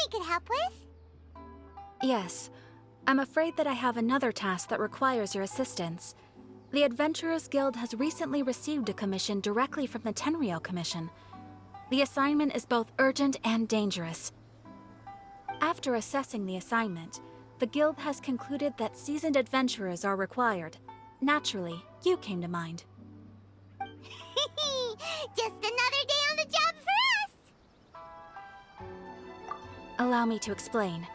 I could help with? Yes. I'm afraid that I have another task that requires your assistance. The Adventurers Guild has recently received a commission directly from the Tenryou Commission. The assignment is both urgent and dangerous. After assessing the assignment, the Guild has concluded that seasoned adventurers are required. Naturally, you came to mind. Just another day on the job for us! Allow me to explain.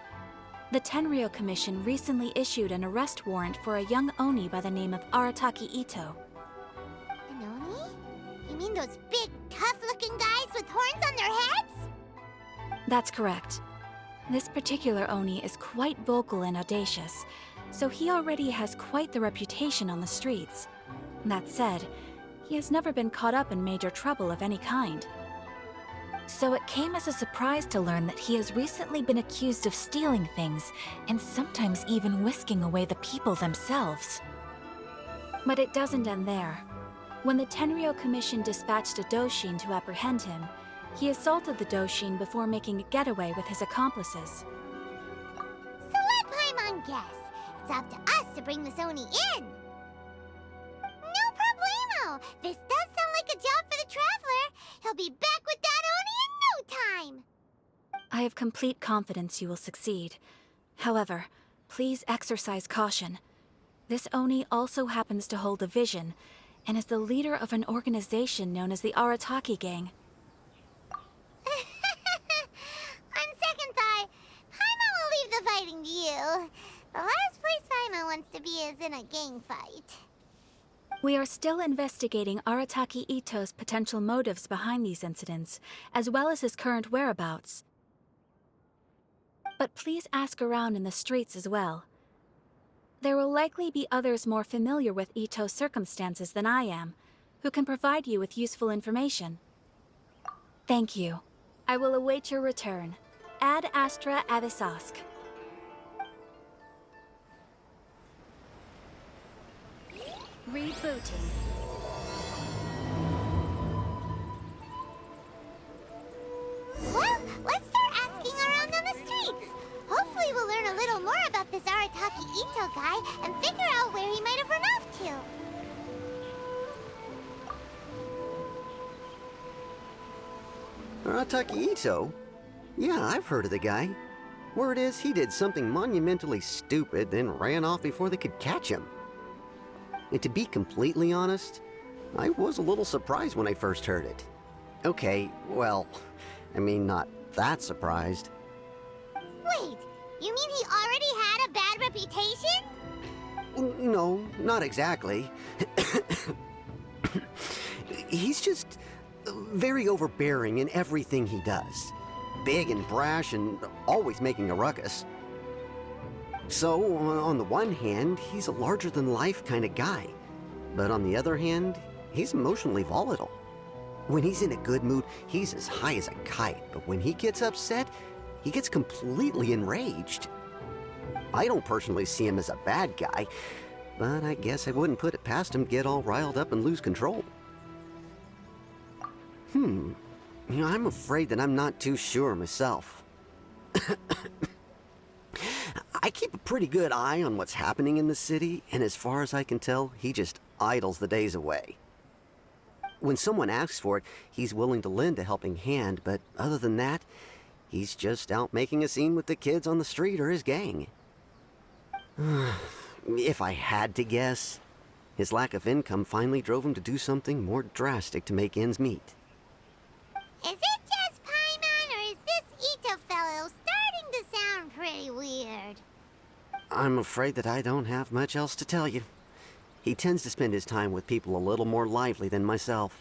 The Tenryou Commission recently issued an arrest warrant for a young Oni by the name of Arataki Ito. An Oni? You mean those big, tough-looking guys with horns on their heads? That's correct. This particular Oni is quite vocal and audacious, so he already has quite the reputation on the streets. That said, he has never been caught up in major trouble of any kind. So it came as a surprise to learn that he has recently been accused of stealing things, and sometimes even whisking away the people themselves. But it doesn't end there. When the Tenryou Commission dispatched a Doshin to apprehend him, he assaulted the Doshin before making a getaway with his accomplices. So let Paimon guess. It's up to us to bring this Oni in. No problemo! This does sound like a job for the Traveler. He'll be back with that Oni in no time! I have complete confidence you will succeed. However, please exercise caution. This Oni also happens to hold a vision, and is the leader of an organization known as the Arataki Gang. On second thought, Paimon will leave the fighting to you. The last place Paimon wants to be is in a gang fight. We are still investigating Arataki Ito's potential motives behind these incidents, as well as his current whereabouts. But please ask around in the streets as well. There will likely be others more familiar with Ito's circumstances than I am, who can provide you with useful information. Thank you. I will await your return. Ad Astra Avisask. Rebooting. Well, let's start asking around on the streets. Hopefully we'll learn a little more about this Arataki Ito guy and figure out where he might have run off to. Arataki Ito? Yeah, I've heard of the guy. Word is he did something monumentally stupid, then ran off before they could catch him. And to be completely honest, I was a little surprised when I first heard it. Okay, well, I mean, not that surprised. Wait, you mean he already had a bad reputation? No, not exactly. He's just very overbearing in everything he does. Big and brash and always making a ruckus. So, on the one hand, he's a larger-than-life kind of guy. But on the other hand, he's emotionally volatile. When he's in a good mood, he's as high as a kite. But when he gets upset, he gets completely enraged. I don't personally see him as a bad guy, but I guess I wouldn't put it past him to get all riled up and lose control. I'm afraid that I'm not too sure myself. I keep a pretty good eye on what's happening in the city, and as far as I can tell, he just idles the days away. When someone asks for it, he's willing to lend a helping hand, but other than that, he's just out making a scene with the kids on the street or his gang. If I had to guess, his lack of income finally drove him to do something more drastic to make ends meet. Is it just Paimon, or is this Ito fellow starting to sound pretty weird? I'm afraid that I don't have much else to tell you. He tends to spend his time with people a little more lively than myself.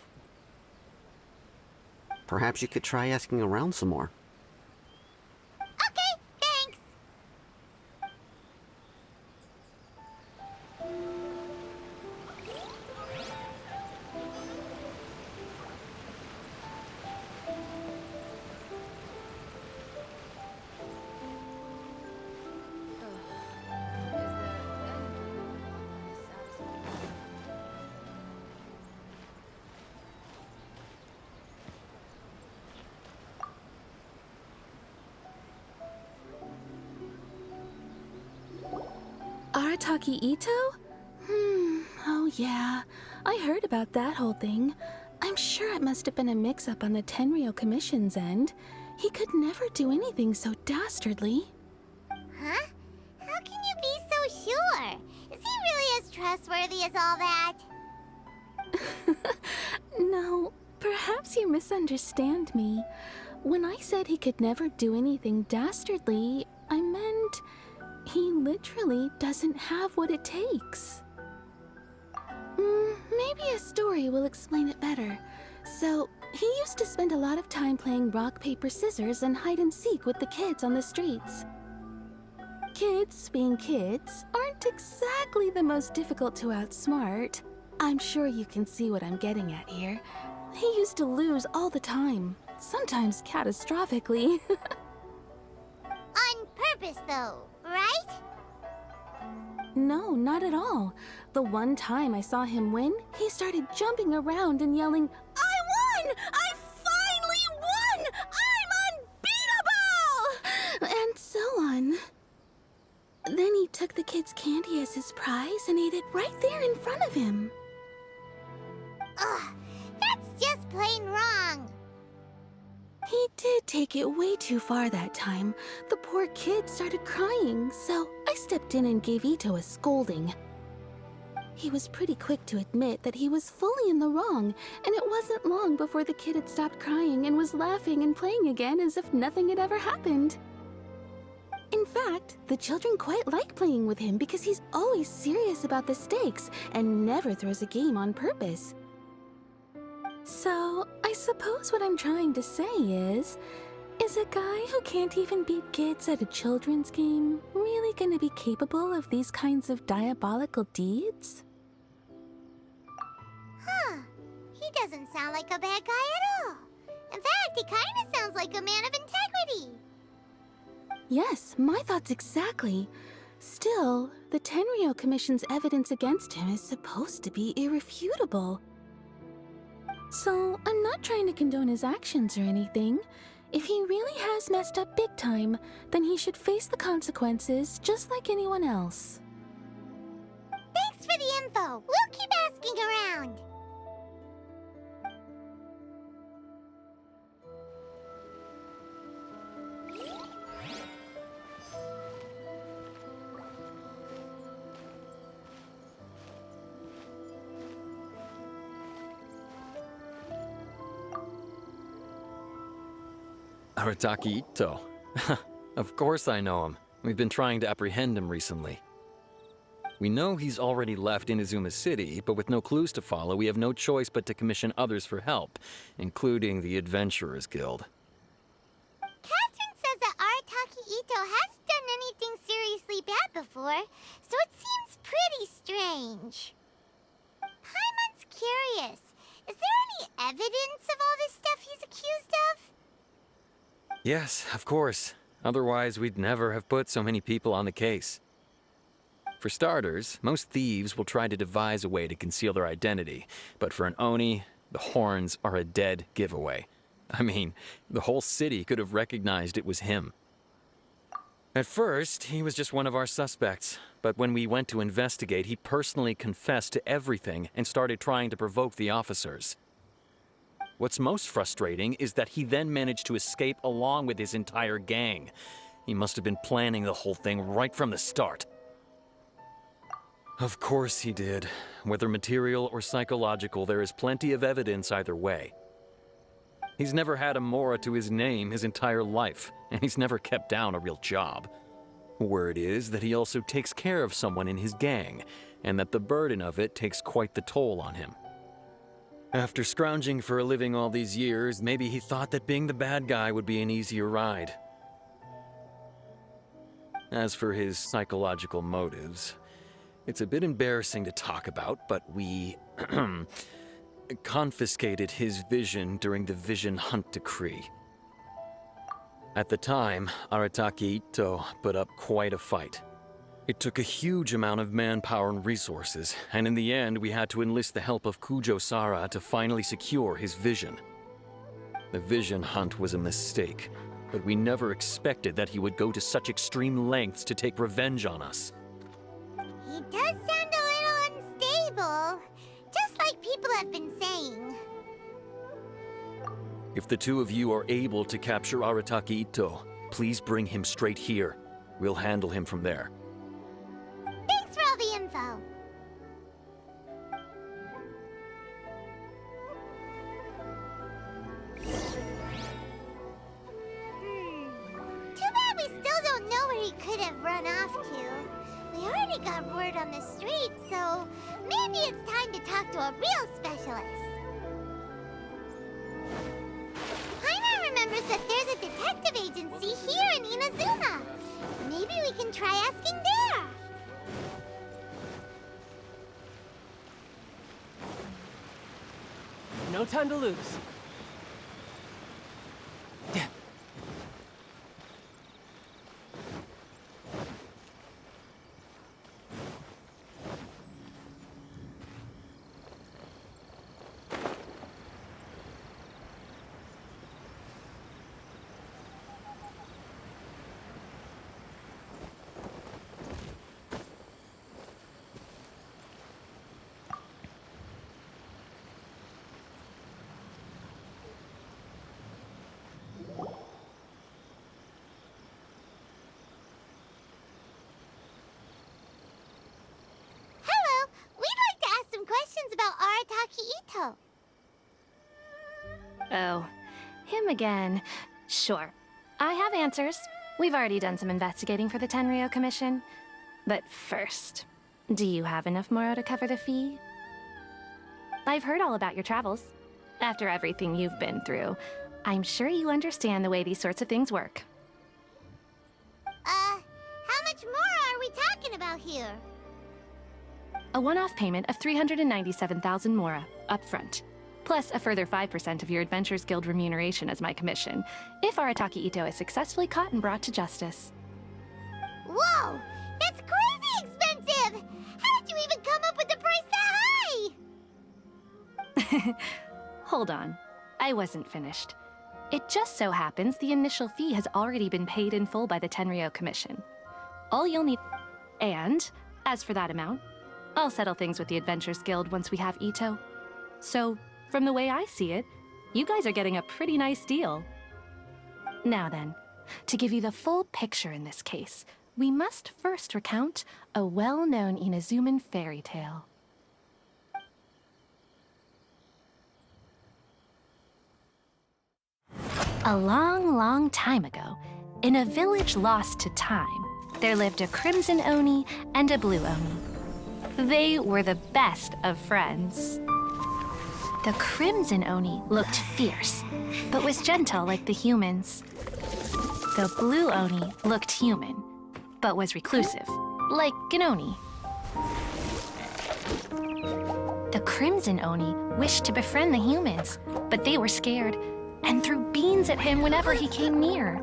Perhaps you could try asking around some more. Okay, thanks. Arataki Ito? Oh yeah. I heard about that whole thing. I'm sure it must have been a mix-up on the Tenryou Commission's end. He could never do anything so dastardly. Huh? How can you be so sure? Is he really as trustworthy as all that? No, perhaps you misunderstand me. When I said he could never do anything dastardly, I meant he literally doesn't have what it takes. Maybe a story will explain it better. So, he used to spend a lot of time playing rock, paper, scissors and hide and seek with the kids on the streets. Kids, being kids, aren't exactly the most difficult to outsmart. I'm sure you can see what I'm getting at here. He used to lose all the time, sometimes catastrophically. On purpose, though, right? No, not at all. The one time I saw him win, he started jumping around and yelling, "I won! I finally won! I'm unbeatable!" And so on. Then he took the kid's candy as his prize and ate it right there in front of him. Ugh, that's just plain wrong. He did take it way too far that time. The poor kid started crying, so I stepped in and gave Ito a scolding. He was pretty quick to admit that he was fully in the wrong, and it wasn't long before the kid had stopped crying and was laughing and playing again as if nothing had ever happened. In fact, the children quite like playing with him because he's always serious about the stakes and never throws a game on purpose. So, I suppose what I'm trying to say is a guy who can't even beat kids at a children's game really gonna be capable of these kinds of diabolical deeds? Huh. He doesn't sound like a bad guy at all. In fact, he kind of sounds like a man of integrity. Yes, my thoughts exactly. Still, the Tenryou Commission's evidence against him is supposed to be irrefutable. So, I'm not trying to condone his actions or anything. If he really has messed up big time, then he should face the consequences just like anyone else. Thanks for the info. We'll keep asking around. Arataki Ito. Of course I know him. We've been trying to apprehend him recently. We know he's already left Inazuma City, but with no clues to follow, we have no choice but to commission others for help, including the Adventurers Guild. Catherine says that Arataki Ito hasn't done anything seriously bad before, so it seems pretty strange. Paimon's curious. Is there any evidence of all this stuff he's accused of? Yes, of course. Otherwise, we'd never have put so many people on the case. For starters, most thieves will try to devise a way to conceal their identity, but for an Oni, the horns are a dead giveaway. I mean, the whole city could have recognized it was him. At first, he was just one of our suspects, but when we went to investigate, he personally confessed to everything and started trying to provoke the officers. What's most frustrating is that he then managed to escape along with his entire gang. He must have been planning the whole thing right from the start. Of course he did. Whether material or psychological, there is plenty of evidence either way. He's never had a Mora to his name his entire life, and he's never kept down a real job. Word is that he also takes care of someone in his gang, and that the burden of it takes quite the toll on him. After scrounging for a living all these years, maybe he thought that being the bad guy would be an easier ride. As for his psychological motives, it's a bit embarrassing to talk about, but we confiscated his vision during the Vision Hunt Decree. At the time, Arataki Ito put up quite a fight. It took a huge amount of manpower and resources, and in the end we had to enlist the help of Kujo-Sara to finally secure his vision. The Vision Hunt was a mistake, but we never expected that he would go to such extreme lengths to take revenge on us. He does sound a little unstable, just like people have been saying. If the two of you are able to capture Arataki Ito, please bring him straight here. We'll handle him from there. Thanks for all the info. Too bad we still don't know where he could have run off to. We already got word on the street, so maybe it's time to talk to a real specialist. Paimon remembers that there's a detective agency here in Inazuma. Maybe we can try asking there. No time to lose. Hello, we'd like to ask some questions about Arataki Ito. Oh, him again. Sure. I have answers. We've already done some investigating for the Tenryou Commission. But first, do you have enough Moro to cover the fee? I've heard all about your travels. After everything you've been through, I'm sure you understand the way these sorts of things work. How much more are we talking about here? A one-off payment of 397,000 Mora, upfront. Plus a further 5% of your Adventures Guild remuneration as my commission, if Arataki Ito is successfully caught and brought to justice. Whoa! That's crazy expensive! How did you even come up with the price that high? Hold on. I wasn't finished. It just so happens the initial fee has already been paid in full by the Tenryou Commission. All you'll need... And, as for that amount, I'll settle things with the Adventures Guild once we have Ito. So, from the way I see it, you guys are getting a pretty nice deal. Now then, to give you the full picture in this case, we must first recount a well-known Inazuman fairy tale. A long, long time ago, in a village lost to time, there lived a crimson Oni and a blue Oni. They were the best of friends. The crimson Oni looked fierce, but was gentle like the humans. The blue Oni looked human, but was reclusive, like an Oni. The crimson Oni wished to befriend the humans, but they were scared and threw beans at him whenever he came near.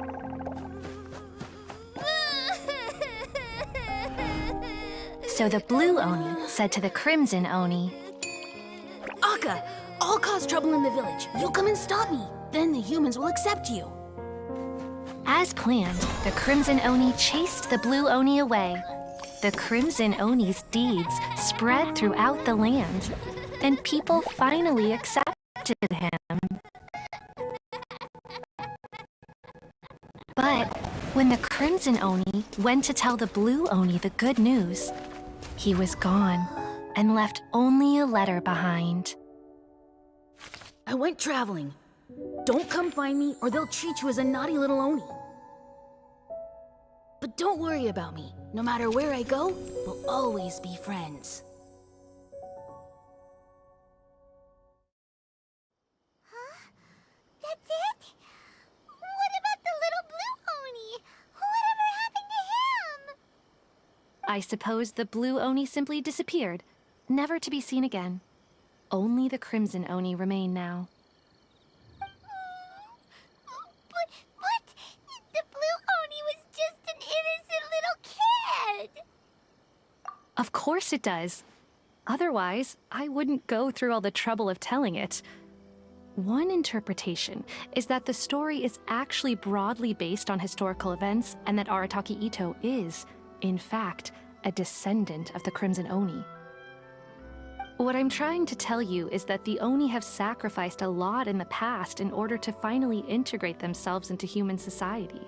So the blue Oni said to the crimson Oni, Akka, I'll cause trouble in the village. You'll come and stop me. Then the humans will accept you. As planned, the crimson Oni chased the blue Oni away. The crimson Oni's deeds spread throughout the land, and people finally accepted him. But when the crimson Oni went to tell the blue Oni the good news, he was gone and left only a letter behind. I went traveling. Don't come find me or they'll treat you as a naughty little Oni. But don't worry about me. No matter where I go, we'll always be friends. Huh? That's it? What about the little blue Oni? Whatever happened to him? I suppose the blue Oni simply disappeared, never to be seen again. Only the crimson Oni remain now. But the blue Oni was just an innocent little kid. Of course it does. Otherwise, I wouldn't go through all the trouble of telling it. One interpretation is that the story is actually broadly based on historical events and that Arataki Ito is, in fact, a descendant of the Crimson Oni. What I'm trying to tell you is that the Oni have sacrificed a lot in the past in order to finally integrate themselves into human society.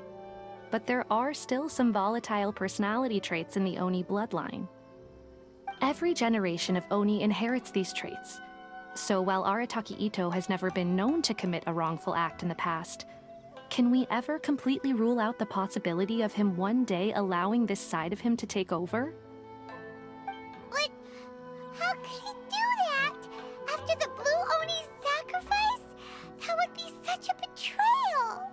But there are still some volatile personality traits in the Oni bloodline. Every generation of Oni inherits these traits. So while Arataki Ito has never been known to commit a wrongful act in the past, can we ever completely rule out the possibility of him one day allowing this side of him to take over? But how could he do that? After the Blue Oni's sacrifice? That would be such a betrayal!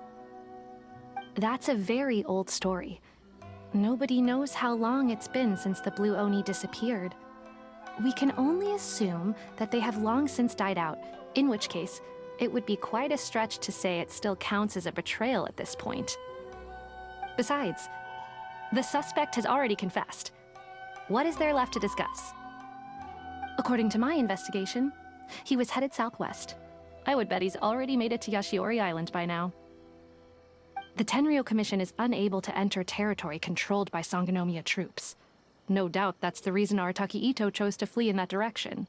That's a very old story. Nobody knows how long it's been since the Blue Oni disappeared. We can only assume that they have long since died out, in which case, it would be quite a stretch to say it still counts as a betrayal at this point. Besides, the suspect has already confessed. What is there left to discuss? According to my investigation, he was headed southwest. I would bet he's already made it to Yashiori Island by now. The Tenryou Commission is unable to enter territory controlled by Sangonomiya troops. No doubt that's the reason Arataki Ito chose to flee in that direction.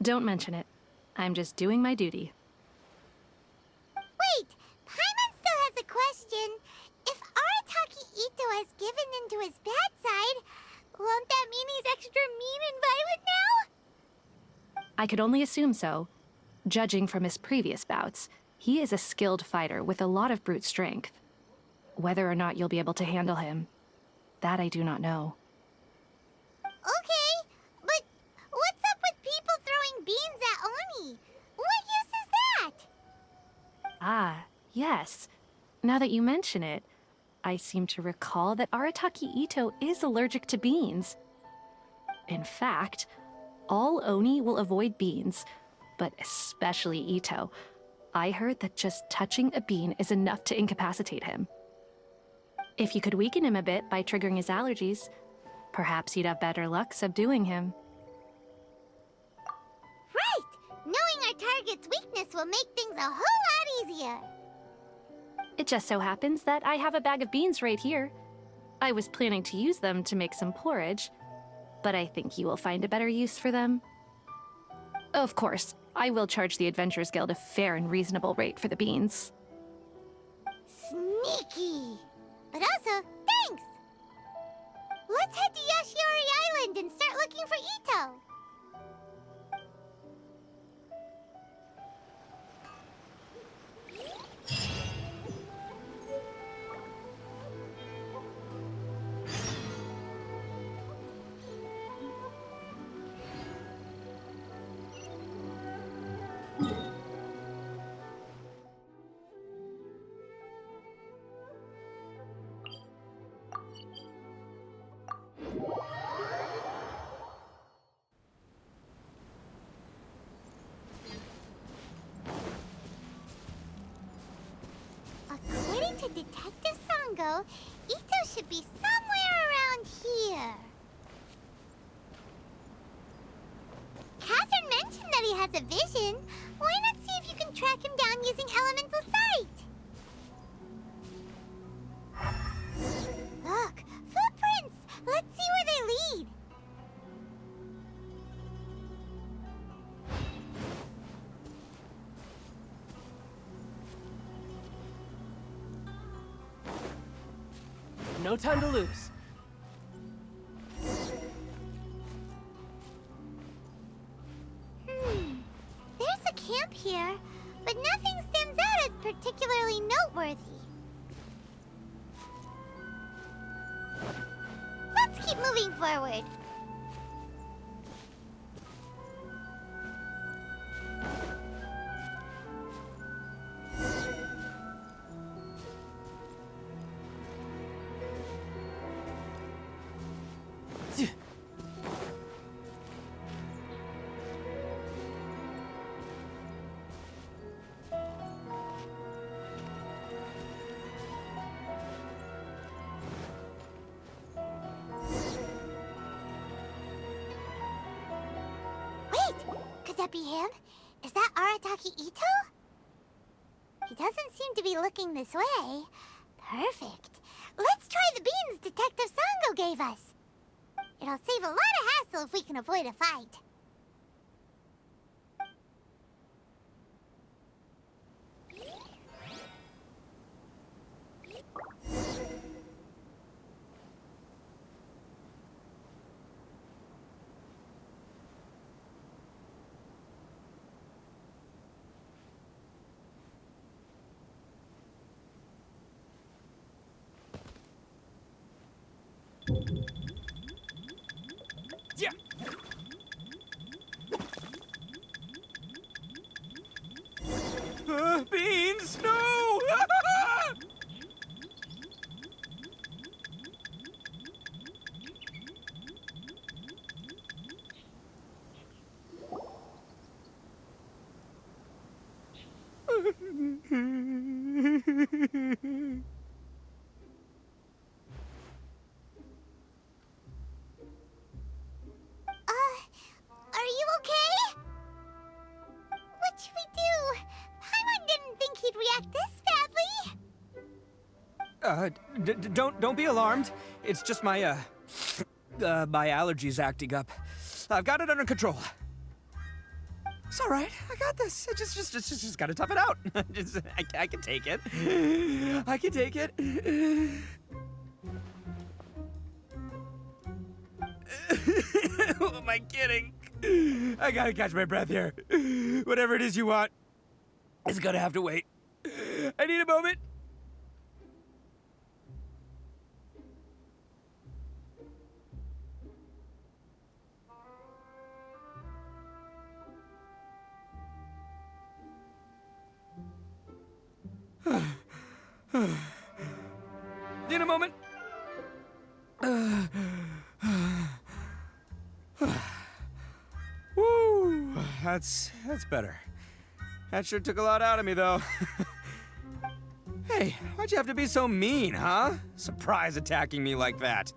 Don't mention it. I'm just doing my duty. Wait! Paimon still has a question. If Arataki Ito has given into his bad side, won't that mean he's extra mean and violent now? I could only assume so. Judging from his previous bouts, he is a skilled fighter with a lot of brute strength. Whether or not you'll be able to handle him, that I do not know. Okay, but what's up with people throwing beans at Oni? What use is that? Ah, yes. Now that you mention it, I seem to recall that Arataki Ito is allergic to beans. In fact, all Oni will avoid beans, but especially Ito. I heard that just touching a bean is enough to incapacitate him. If you could weaken him a bit by triggering his allergies, perhaps you'd have better luck subduing him. Right! Knowing our target's weakness will make things a whole lot easier. It just so happens that I have a bag of beans right here. I was planning to use them to make some porridge, but I think you will find a better use for them. Of course, I will charge the Adventurers Guild a fair and reasonable rate for the beans. Sneaky! But also, thanks! Let's head to Yashiori Island and start looking for Ito! According to Detective Sango, Ito should be somewhere around here. Catherine mentioned that he has a vision. Why not see if you can track him down using elemental sight? Look, footprints! Let's see where they lead. No time to lose. There's a camp here, but nothing stands out as particularly noteworthy. Let's keep moving forward. Could that be him? Is that Arataki Ito? He doesn't seem to be looking this way. Perfect. Let's try the beans, Detective save us. It'll save a lot of hassle if we can avoid a fight. Yeah. Beans, no! Are you okay? What should we do? Paimon didn't think he'd react this badly. Don't be alarmed. It's just my my allergies acting up. I've got it under control. It's all right. I got this. I just gotta tough it out. I can take it. I can take it. Who am I kidding? I gotta catch my breath here. Whatever it is you want, it's gonna have to wait. I need a moment. Need a moment. Woo, that's better. That sure took a lot out of me, though. Hey, why'd you have to be so mean, huh? Surprise attacking me like that.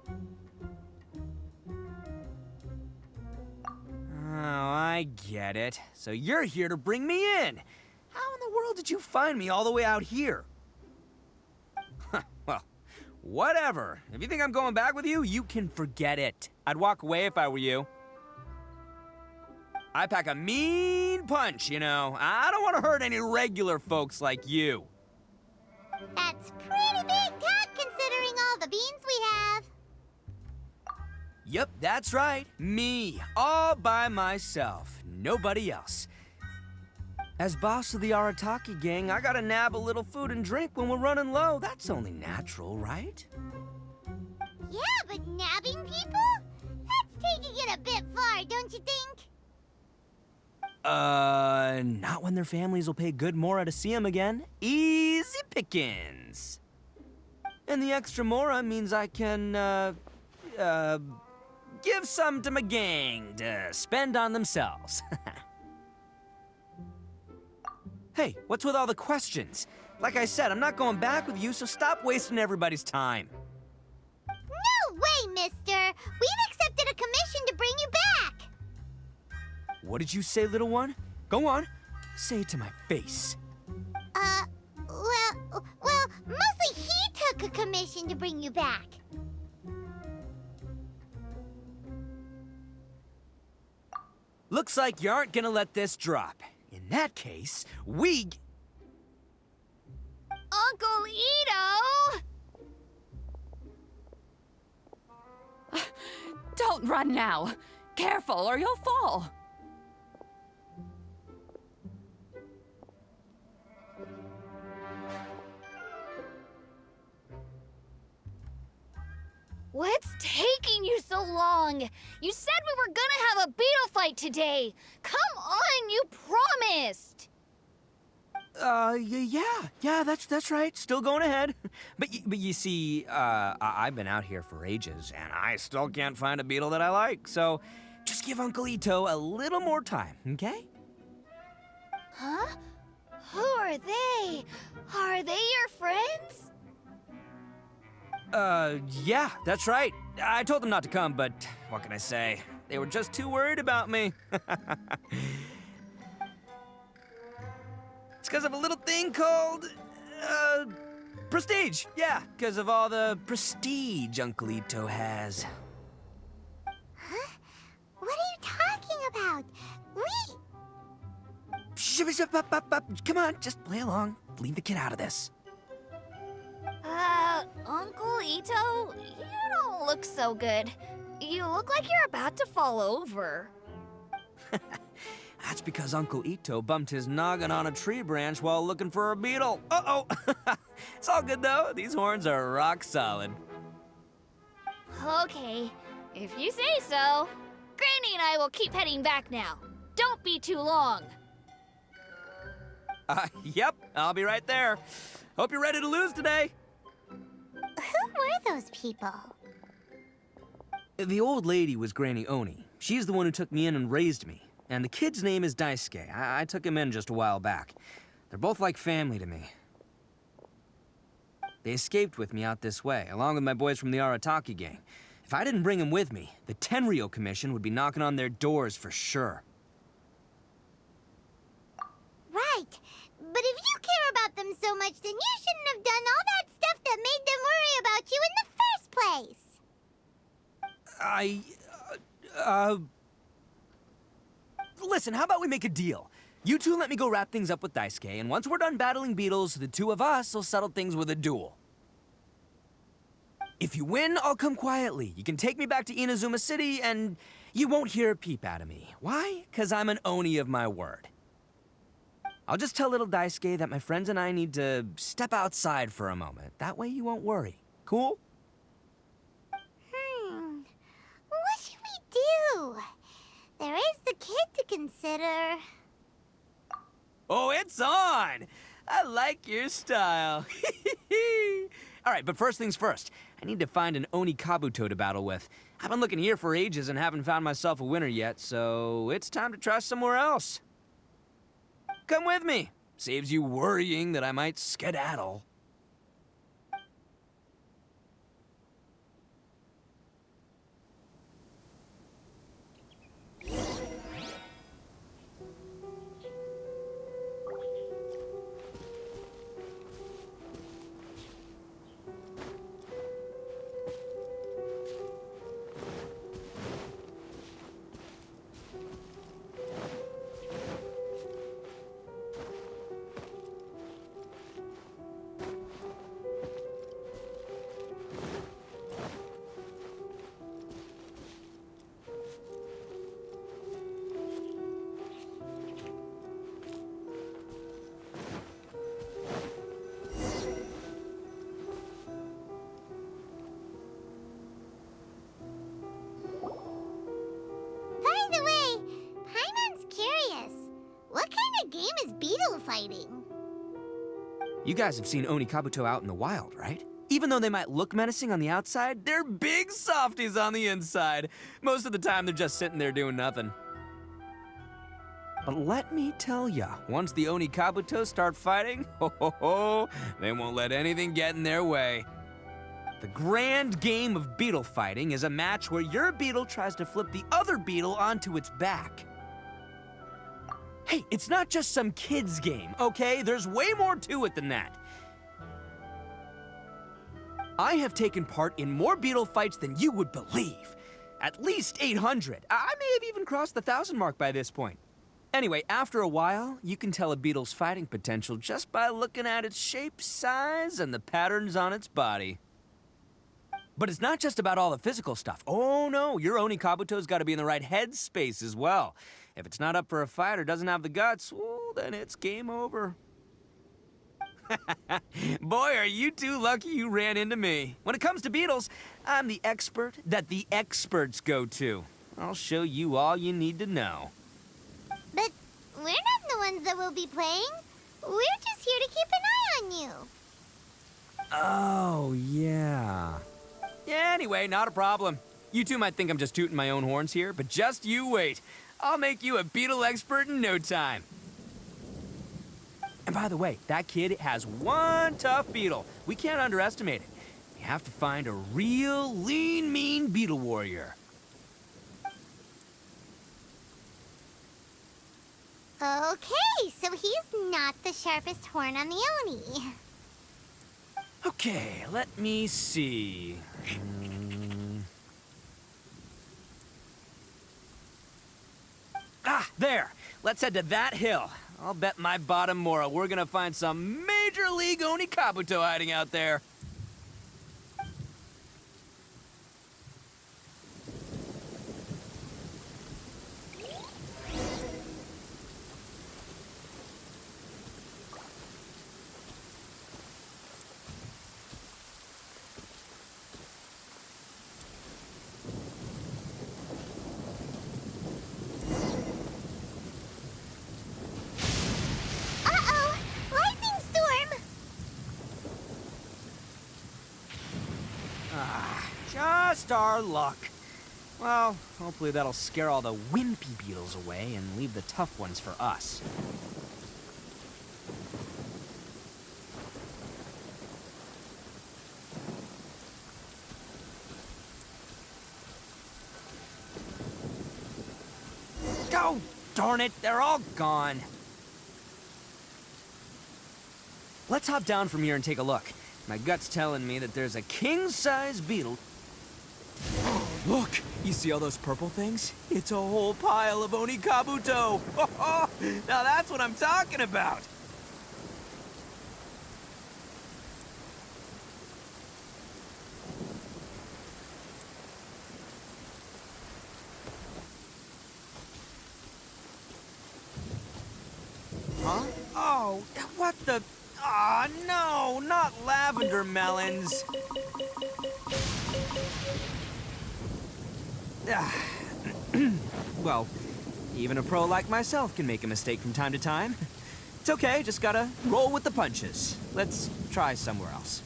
Oh, I get it. So you're here to bring me in. How in the world did you find me all the way out here? Well, whatever. If you think I'm going back with you, you can forget it. I'd walk away if I were you. I pack a mean punch, you know. I don't want to hurt any regular folks like you. That's pretty big talk considering all the beans we have. Yep, that's right. Me, all by myself. Nobody else. As boss of the Arataki gang, I gotta nab a little food and drink when we're running low. That's only natural, right? Yeah, but nabbing people? That's taking it a bit far, don't you think? Not when their families will pay good mora to see them again. Easy pickings. And the extra mora means I can, give some to my gang to spend on themselves. Hey, what's with all the questions? Like I said, I'm not going back with you, so stop wasting everybody's time. No way, mister! We've accepted a commission to bring you back! What did you say, little one? Go on. Say it to my face. Well, mostly he took a commission to bring you back. Looks like you aren't gonna let this drop. In that case, we... Uncle Ito! Don't run now. Careful or you'll fall. What's taking you so long? You said we were gonna have a beetle fight today. Come on, you promised. Yeah, that's right. Still going ahead. But you see, I've been out here for ages, and I still can't find a beetle that I like. So just give Uncle Ito a little more time, okay? Huh? Who are they? Are they your friends? Yeah, that's right. I told them not to come, but what can I say? They were just too worried about me. It's because of a little thing called, Prestige! Yeah, because of all the prestige Uncle Ito has. Huh? What are you talking about? Come on, just play along. Leave the kid out of this. Uncle Ito, you don't look so good. You look like you're about to fall over. That's because Uncle Ito bumped his noggin on a tree branch while looking for a beetle. Uh-oh! It's all good, though. These horns are rock solid. Okay, if you say so. Granny and I will keep heading back now. Don't be too long. Yep, I'll be right there. Hope you're ready to lose today. Who were those people? The old lady was Granny Oni. She's the one who took me in and raised me. And the kid's name is Daisuke. I took him in just a while back. They're both like family to me. They escaped with me out this way, along with my boys from the Arataki gang. If I didn't bring them with me, the Tenryo Commission would be knocking on their doors for sure. Right. But if you care about them so much, then you shouldn't have done all that stuff that made them worry about you in the first place. Listen, how about we make a deal? You two let me go wrap things up with Daisuke, and once we're done battling beetles, the two of us will settle things with a duel. If you win, I'll come quietly. You can take me back to Inazuma City, and you won't hear a peep out of me. Why? 'Cause I'm an Oni of my word. I'll just tell little Daisuke that my friends and I need to step outside for a moment. That way you won't worry. Cool? What should we do? There is the kid to consider. Oh, it's on! I like your style. All right, but first things first. I need to find an Oni Kabuto to battle with. I've been looking here for ages and haven't found myself a winner yet, so it's time to try somewhere else. Come with me. Saves you worrying that I might skedaddle. By the way, Paimon's curious. What kind of game is beetle fighting? You guys have seen Oni Kabuto out in the wild, right? Even though they might look menacing on the outside, they're big softies on the inside. Most of the time, they're just sitting there doing nothing. But let me tell ya, once the Oni Kabuto start fighting, they won't let anything get in their way. The grand game of beetle fighting is a match where your beetle tries to flip the other beetle onto its back. Hey, it's not just some kid's game, okay? There's way more to it than that. I have taken part in more beetle fights than you would believe. At least 800. I may have even crossed the 1,000 mark by this point. Anyway, after a while, you can tell a beetle's fighting potential just by looking at its shape, size, and the patterns on its body. But it's not just about all the physical stuff. Oh no, your Oni Kabuto's got to be in the right headspace as well. If it's not up for a fight or doesn't have the guts, well, then it's game over. Boy, are you two lucky you ran into me. When it comes to beetles, I'm the expert that the experts go to. I'll show you all you need to know. But we're not the ones that will be playing. We're just here to keep an eye on you. Oh, yeah. Yeah, anyway, not a problem. You two might think I'm just tooting my own horns here, but just you wait. I'll make you a beetle expert in no time. And by the way, that kid has one tough beetle. We can't underestimate it. We have to find a real lean, mean beetle warrior. Okay, so he's not the sharpest horn on the Oni. Okay, let me see. Ah, there! Let's head to that hill. I'll bet my bottom moral we're gonna find some Major League Oni Kabuto hiding out there. Uh-oh! Lightning storm! Just our luck. Well, hopefully that'll scare all the wimpy beetles away and leave the tough ones for us. Oh, darn it, they're all gone. Let's hop down from here and take a look. My gut's telling me that there's a king-size beetle. Look! You see all those purple things? It's a whole pile of Oni Kabuto! Now that's what I'm talking about! Huh? Oh, what the... Ah, no! Not lavender melons! Well, even a pro like myself can make a mistake from time to time. It's okay, just gotta roll with the punches. Let's try somewhere else.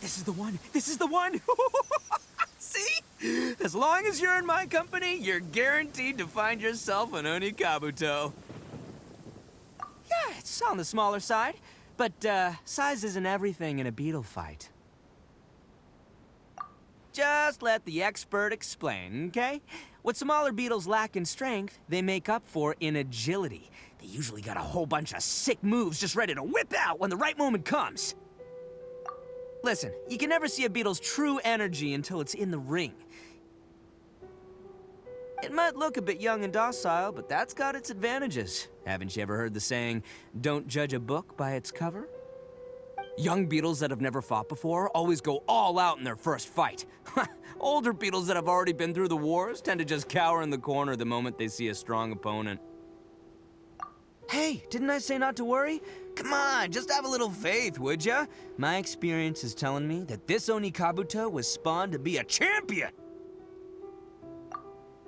This is the one! This is the one! See? As long as you're in my company, you're guaranteed to find yourself an Oni Kabuto. Yeah, it's on the smaller side, but size isn't everything in a beetle fight. Just let the expert explain, okay? What smaller beetles lack in strength, they make up for in agility. They usually got a whole bunch of sick moves just ready to whip out when the right moment comes. Listen, you can never see a beetle's true energy until it's in the ring. It might look a bit young and docile, but that's got its advantages. Haven't you ever heard the saying, don't judge a book by its cover? Young beetles that have never fought before always go all out in their first fight. Older beetles that have already been through the wars tend to just cower in the corner the moment they see a strong opponent. Hey, didn't I say not to worry? Come on, just have a little faith, would ya? My experience is telling me that this Oni Kabuto was spawned to be a champion!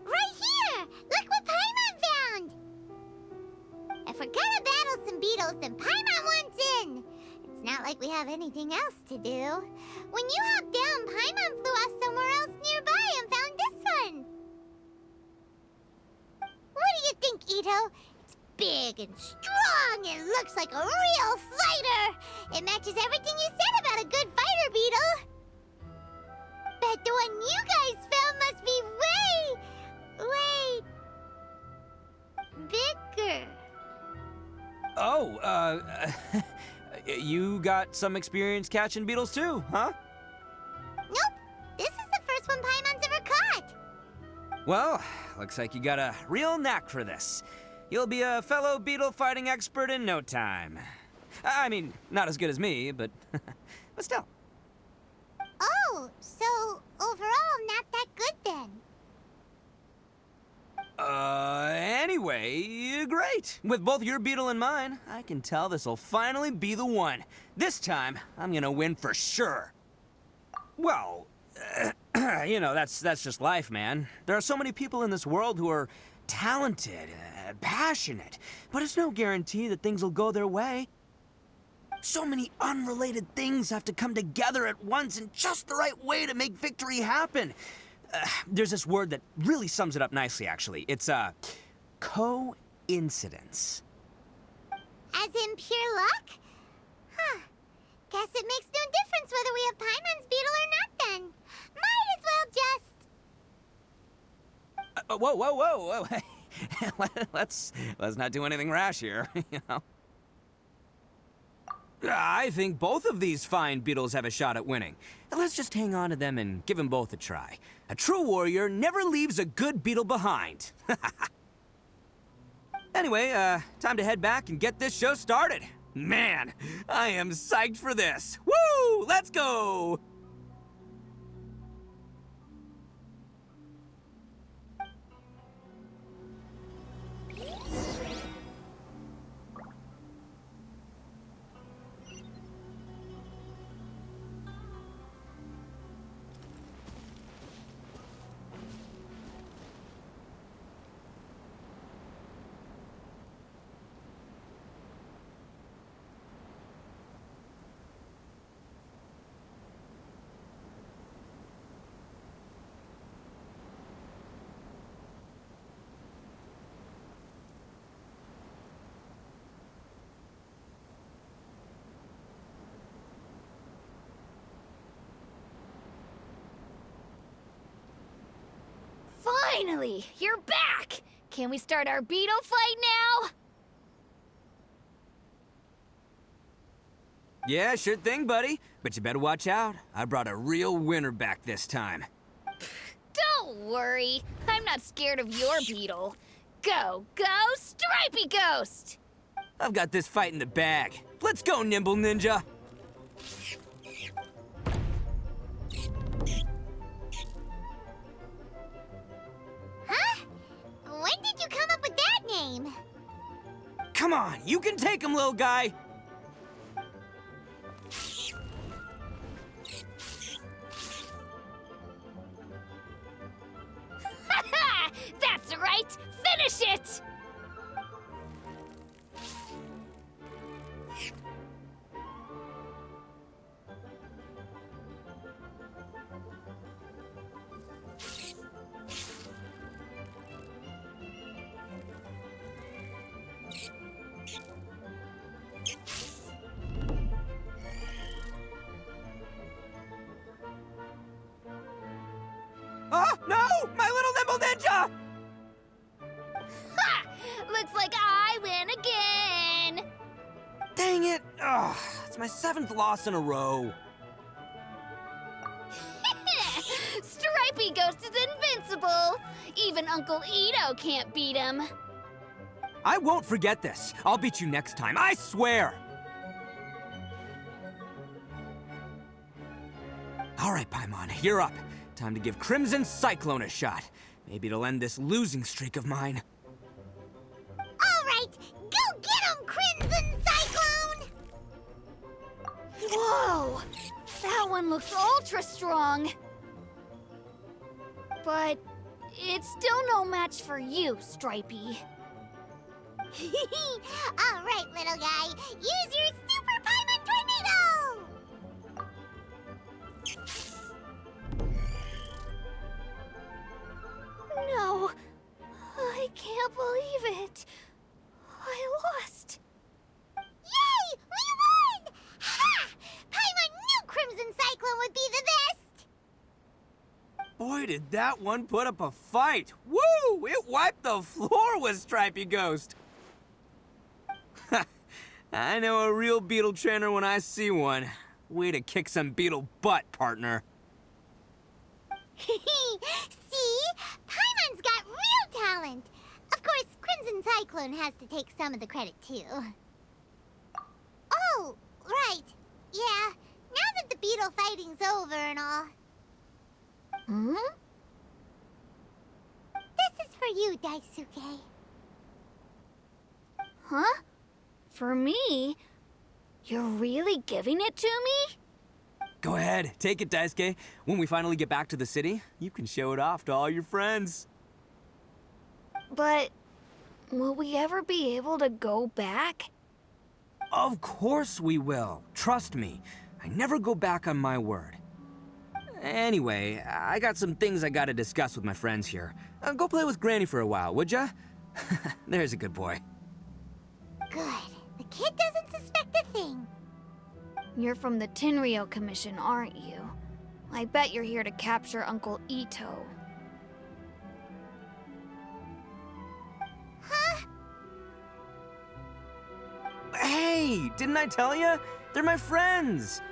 Right here! Look what Paimon found! If we're gonna battle some beetles, then Paimon wants in! It's not like we have anything else to do. When you hopped down, Paimon flew off somewhere else nearby and found this one! What do you think, Ito? Big and strong and looks like a real fighter. It matches everything you said about a good fighter, Beetle. Bet the one you guys found must be way bigger. Oh, you got some experience catching beetles too, huh? Nope. This is the first one Paimon's ever caught. Well, looks like you got a real knack for this. You'll be a fellow beetle fighting expert in no time. I mean, not as good as me, but but still. Oh, so overall not that good then. Anyway, great. With both your beetle and mine, I can tell this'll finally be the one. This time, I'm gonna win for sure. Well, you know, that's just life, man. There are so many people in this world who are talented, passionate, but it's no guarantee that things will go their way. So many unrelated things have to come together at once in just the right way to make victory happen. There's this word that really sums it up nicely, actually. It's, coincidence. As in pure luck? Huh. Guess it makes no difference whether we have Paimon's beetle or not then. Might as well just... Whoa. let's not do anything rash here, you know. I think both of these fine beetles have a shot at winning. Let's just hang on to them and give them both a try. A true warrior never leaves a good beetle behind. Anyway, time to head back and get this show started. Man, I am psyched for this. Woo! Let's go! Finally, you're back! Can we start our beetle fight now? Yeah, sure thing, buddy. But you better watch out. I brought a real winner back this time. Don't worry. I'm not scared of your beetle. Go, Stripey Ghost! I've got this fight in the bag. Let's go, Nimble Ninja! Huh? When did you come up with that name? Come on, you can take him, little guy! That's right! Finish it! Oh, no! My little Nimble Ninja! Ha! Looks like I win again! Dang it! Ugh, it's my 7th loss in a row. Stripey Ghost is invincible! Even Uncle Ito can't beat him. I won't forget this. I'll beat you next time, I swear! All right, Paimon, you're up. Time to give Crimson Cyclone a shot. Maybe it'll end this losing streak of mine. All right, go get him, Crimson Cyclone! Whoa! That one looks ultra strong. But it's still no match for you, Stripey. All right, little guy, use your Super Paimon Tornado! No, I can't believe it. I lost. Yay! We won! Ha! Paimon knew Crimson Cyclone would be the best! Boy, did that one put up a fight. Woo! It wiped the floor with Stripey Ghost. I know a real beetle trainer when I see one. Way to kick some beetle butt, partner. See? Paimon's got real talent! Of course, Crimson Cyclone has to take some of the credit, too. Oh, right. Yeah, now that the beetle fighting's over and all. Hmm? This is for you, Daisuke. Huh? For me? You're really giving it to me? Go ahead, take it, Daisuke. When we finally get back to the city, you can show it off to all your friends. But will we ever be able to go back? Of course we will. Trust me. I never go back on my word. Anyway, I got some things I gotta discuss with my friends here. Go play with Granny for a while, would ya? There's a good boy. Good. The kid doesn't suspect a thing. You're from the Tenryou Commission, aren't you? I bet you're here to capture Uncle Ito. Huh? Hey, didn't I tell you? They're my friends.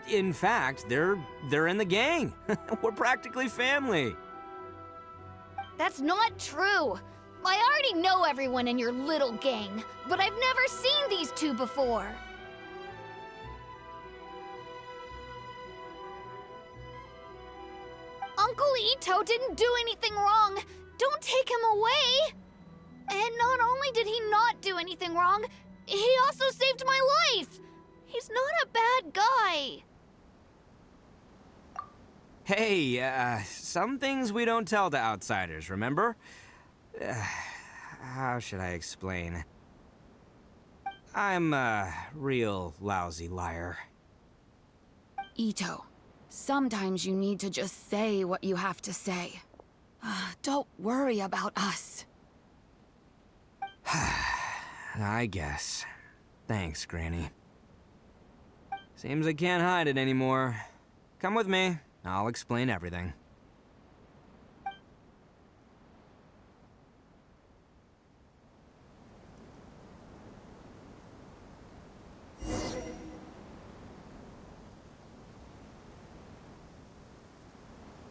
In fact, they're in the gang. We're practically family. That's not true. I already know everyone in your little gang, but I've never seen these two before. Uncle Ito didn't do anything wrong. Don't take him away. And not only did he not do anything wrong, he also saved my life. He's not a bad guy. Hey, some things we don't tell to outsiders, remember? How should I explain? I'm a real lousy liar. Ito, sometimes you need to just say what you have to say. Don't worry about us. I guess. Thanks, Granny. Seems I can't hide it anymore. Come with me. I'll explain everything.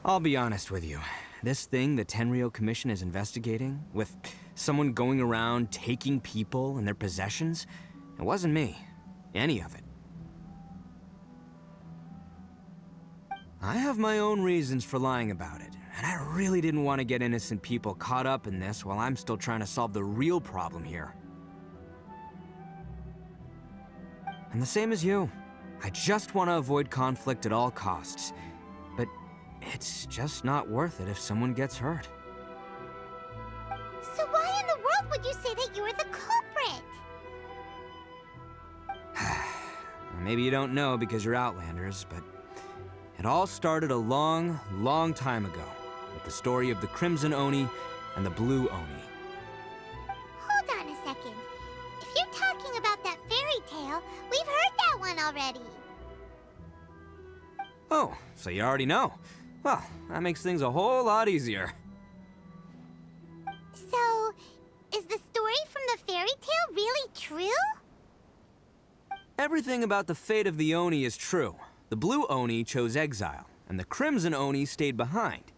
I'll be honest with you. This thing the Tenryou Commission is investigating, with someone going around taking people and their possessions, it wasn't me. Any of it. I have my own reasons for lying about it, and I really didn't want to get innocent people caught up in this while I'm still trying to solve the real problem here. And the same as you. I just want to avoid conflict at all costs. But it's just not worth it if someone gets hurt. So why in the world would you say that you were the culprit? Maybe you don't know because you're Outlanders, but it all started a long, long time ago with the story of the Crimson Oni and the Blue Oni. Hold on a second. If you're talking about that fairy tale, we've heard that one already. Oh, so you already know. Well, that makes things a whole lot easier. So, is the story from the fairy tale really true? Everything about the fate of the Oni is true. The Blue Oni chose exile, and the Crimson Oni stayed behind.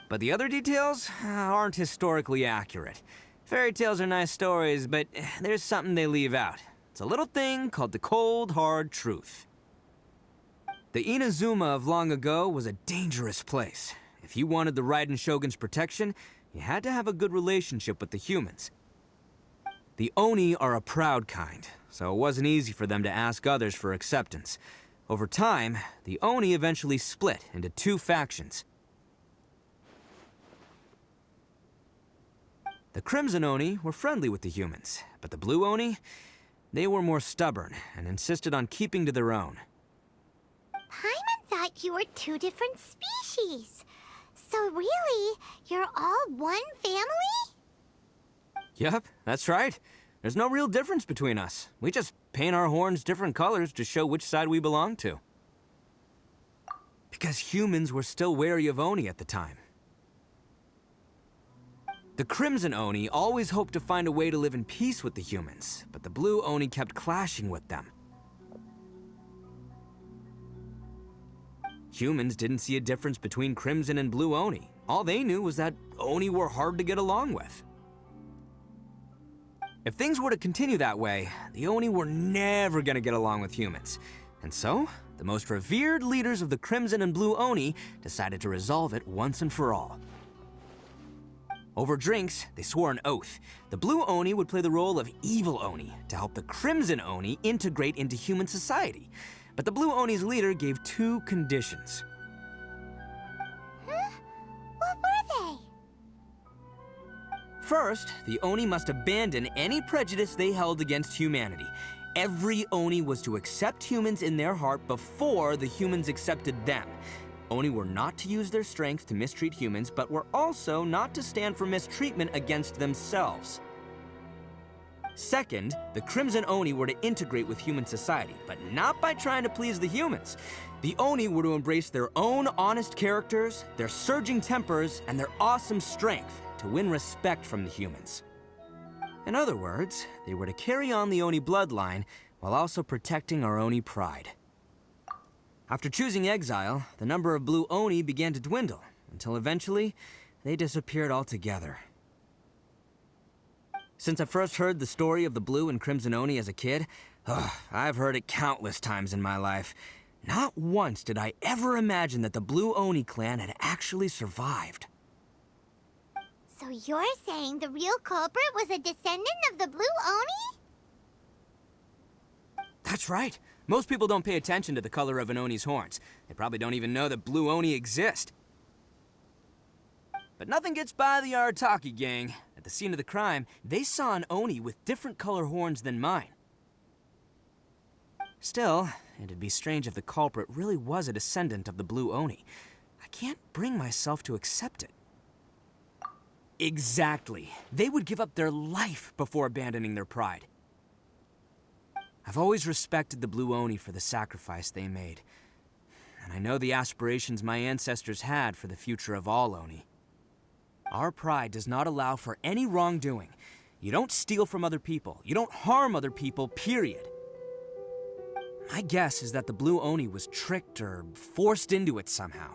But the other details aren't historically accurate. Fairy tales are nice stories, but there's something they leave out. It's a little thing called the cold, hard truth. The Inazuman of long ago was a dangerous place. If you wanted the Raiden Shogun's protection, you had to have a good relationship with the humans. The Oni are a proud kind, so it wasn't easy for them to ask others for acceptance. Over time, the Oni eventually split into two factions. The Crimson Oni were friendly with the humans, but the Blue Oni, they were more stubborn and insisted on keeping to their own. Paimon thought you were two different species. So really, you're all one family? Yep, that's right. There's no real difference between us. We just paint our horns different colors to show which side we belong to. Because humans were still wary of Oni at the time. The Crimson Oni always hoped to find a way to live in peace with the humans, but the Blue Oni kept clashing with them. Humans didn't see a difference between Crimson and Blue Oni. All they knew was that Oni were hard to get along with. If things were to continue that way, the Oni were never gonna get along with humans. And so, the most revered leaders of the Crimson and Blue Oni decided to resolve it once and for all. Over drinks, they swore an oath. The Blue Oni would play the role of evil Oni to help the Crimson Oni integrate into human society. But the Blue Oni's leader gave two conditions. Huh? What were they? First, the Oni must abandon any prejudice they held against humanity. Every Oni was to accept humans in their heart before the humans accepted them. Oni were not to use their strength to mistreat humans, but were also not to stand for mistreatment against themselves. Second, the Crimson Oni were to integrate with human society, but not by trying to please the humans. The Oni were to embrace their own honest characters, their surging tempers, and their awesome strength to win respect from the humans. In other words, they were to carry on the Oni bloodline while also protecting our Oni pride. After choosing exile, the number of blue Oni began to dwindle, until eventually, they disappeared altogether. Since I first heard the story of the Blue and Crimson Oni as a kid, I've heard it countless times in my life. Not once did I ever imagine that the Blue Oni clan had actually survived. So you're saying the real culprit was a descendant of the Blue Oni? That's right. Most people don't pay attention to the color of an Oni's horns. They probably don't even know that Blue Oni exist. But nothing gets by the Arataki gang. At the scene of the crime, they saw an Oni with different color horns than mine. Still, it'd be strange if the culprit really was a descendant of the Blue Oni. I can't bring myself to accept it. Exactly. They would give up their life before abandoning their pride. I've always respected the Blue Oni for the sacrifice they made. And I know the aspirations my ancestors had for the future of all Oni. Our pride does not allow for any wrongdoing. You don't steal from other people. You don't harm other people, period. My guess is that the Blue Oni was tricked or forced into it somehow.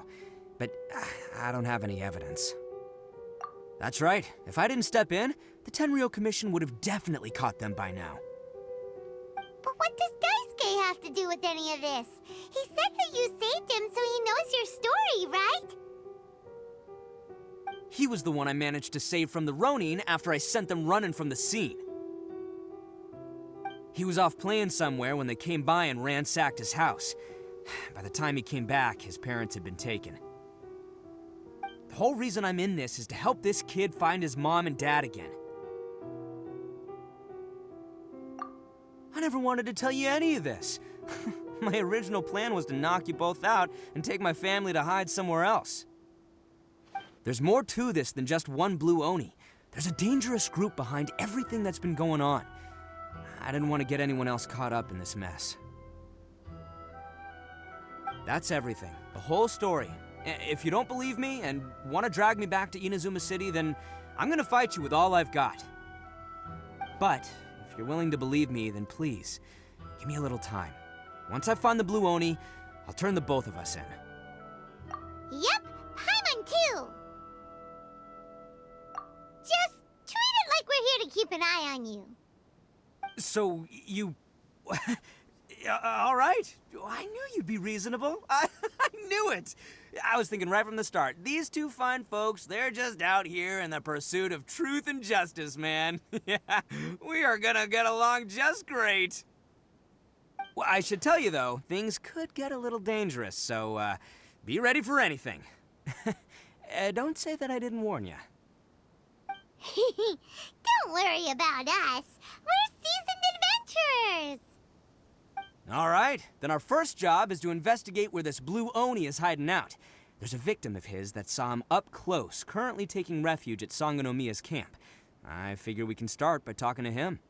But I don't have any evidence. That's right. If I didn't step in, the Tenryou Commission would have definitely caught them by now. But what does Daisuke have to do with any of this? He said that you saved him so he knows your story, right? He was the one I managed to save from the Ronin after I sent them running from the scene. He was off playing somewhere when they came by and ransacked his house. By the time he came back, his parents had been taken. The whole reason I'm in this is to help this kid find his mom and dad again. I never wanted to tell you any of this. My original plan was to knock you both out and take my family to hide somewhere else. There's more to this than just one Blue Oni. There's a dangerous group behind everything that's been going on. I didn't want to get anyone else caught up in this mess. That's everything. The whole story. If you don't believe me and want to drag me back to Inazuma City, then I'm gonna fight you with all I've got. But if you're willing to believe me, then please, give me a little time. Once I find the Blue Oni, I'll turn the both of us in. Yep, Paimon too! Just treat it like we're here to keep an eye on you. So, you... all right. I knew you'd be reasonable. I knew it. I was thinking right from the start, these two fine folks, they're just out here in the pursuit of truth and justice, man. Yeah, we are gonna get along just great. Well, I should tell you, though, things could get a little dangerous, so, be ready for anything. Don't say that I didn't warn you. Don't worry about us. We're seasoned adventurers. All right, then our first job is to investigate where this Blue Oni is hiding out. There's a victim of his that saw him up close, currently taking refuge at Sangonomiya's camp. I figure we can start by talking to him.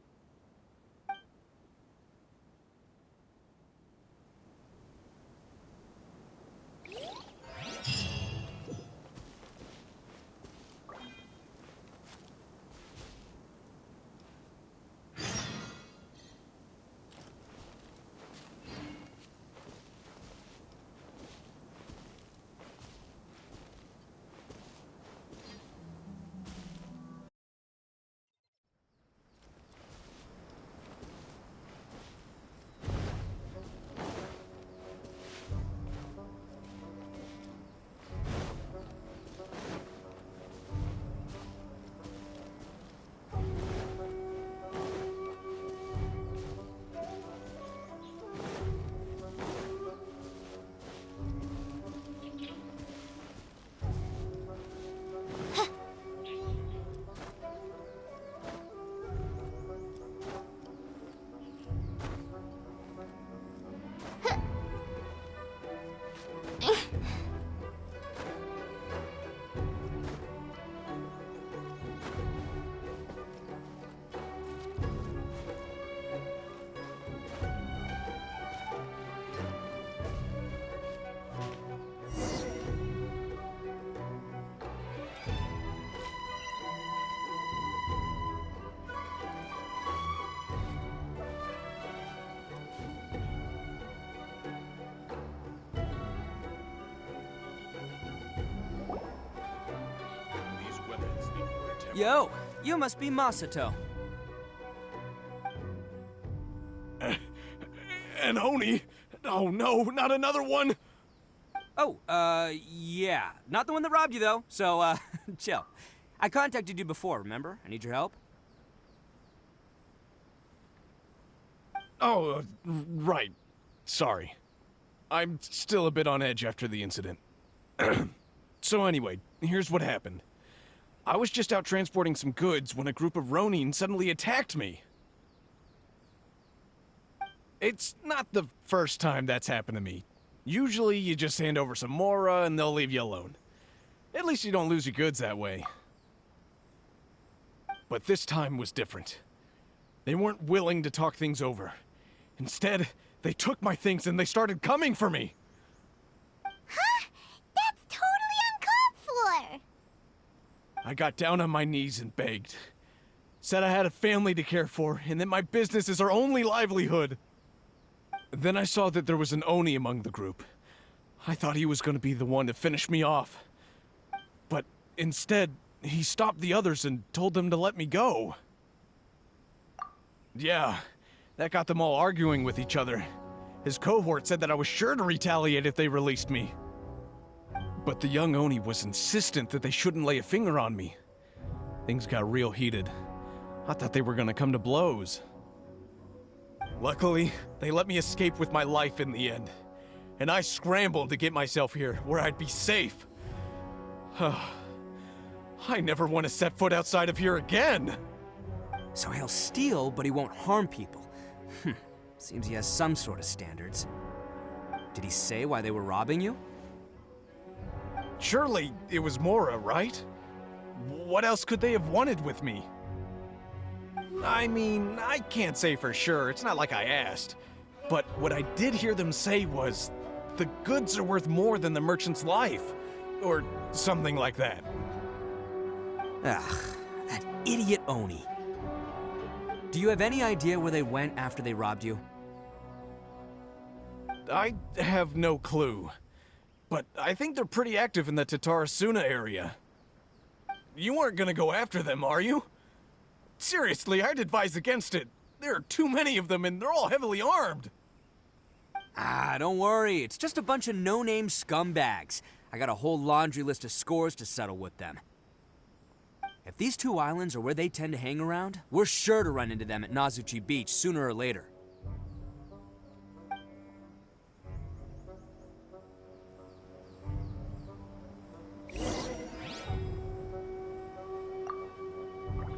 Yo, you must be Masato. An Oni? Oh no, not another one! Oh, yeah. Not the one that robbed you, though, so, chill. I contacted you before, remember? I need your help. Oh, right. Sorry. I'm still a bit on edge after the incident. So anyway, here's what happened. I was just out transporting some goods when a group of Ronin suddenly attacked me. It's not the first time that's happened to me. Usually you just hand over some Mora and they'll leave you alone. At least you don't lose your goods that way. But this time was different. They weren't willing to talk things over. Instead, they took my things and they started coming for me. Huh? That's totally uncalled for! I got down on my knees and begged. Said I had a family to care for and that my business is our only livelihood. Then I saw that there was an Oni among the group. I thought he was going to be the one to finish me off. But instead, he stopped the others and told them to let me go. Yeah, that got them all arguing with each other. His cohort said that I was sure to retaliate if they released me. But the young Oni was insistent that they shouldn't lay a finger on me. Things got real heated. I thought they were going to come to blows. Luckily, they let me escape with my life in the end. And I scrambled to get myself here, where I'd be safe. I never want to set foot outside of here again! So he'll steal, but he won't harm people. Seems he has some sort of standards. Did he say why they were robbing you? Surely it was Mora, right? What else could they have wanted with me? I mean, I can't say for sure, it's not like I asked. But what I did hear them say was, the goods are worth more than the merchant's life. Or something like that. Ugh, that idiot Oni. Do you have any idea where they went after they robbed you? I have no clue. But I think they're pretty active in the Tatarasuna area. You aren't gonna go after them, are you? Seriously, I'd advise against it. There are too many of them and they're all heavily armed. Ah, don't worry. It's just a bunch of no-name scumbags. I got a whole laundry list of scores to settle with them. If these two islands are where they tend to hang around, we're sure to run into them at Nazuchi Beach sooner or later.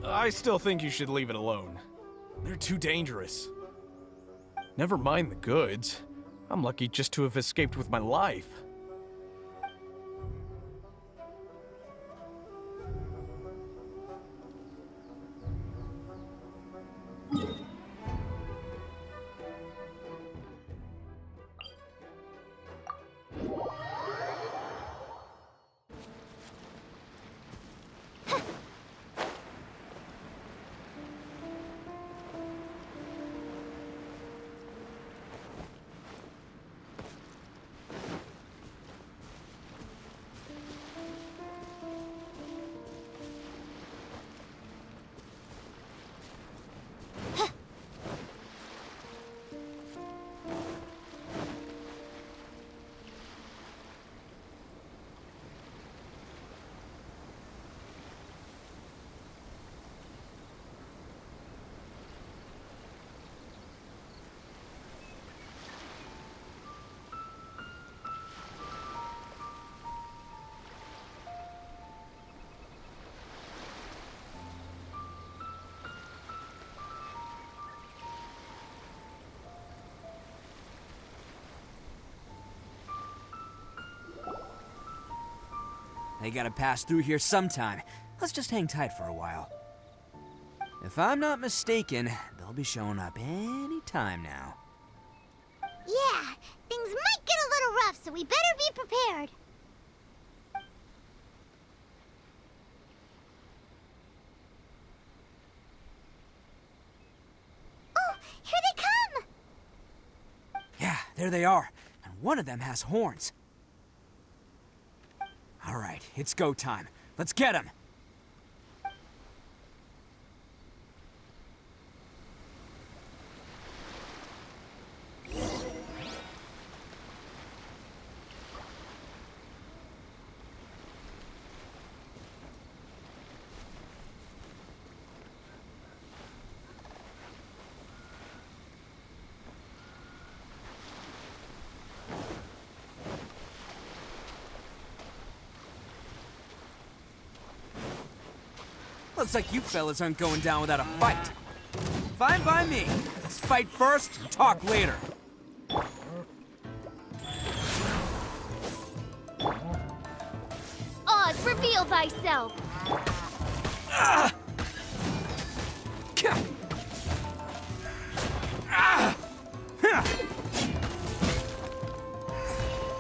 I still think you should leave it alone. They're too dangerous. Never mind the goods. I'm lucky just to have escaped with my life. They gotta pass through here sometime. Let's just hang tight for a while. If I'm not mistaken, they'll be showing up any time now. Yeah, things might get a little rough, so we better be prepared. Oh, here they come! Yeah, there they are. And one of them has horns. All right, it's go time. Let's get him. Looks like you fellas aren't going down without a fight. Fine by me. Let's fight first, talk later. Oz, reveal thyself.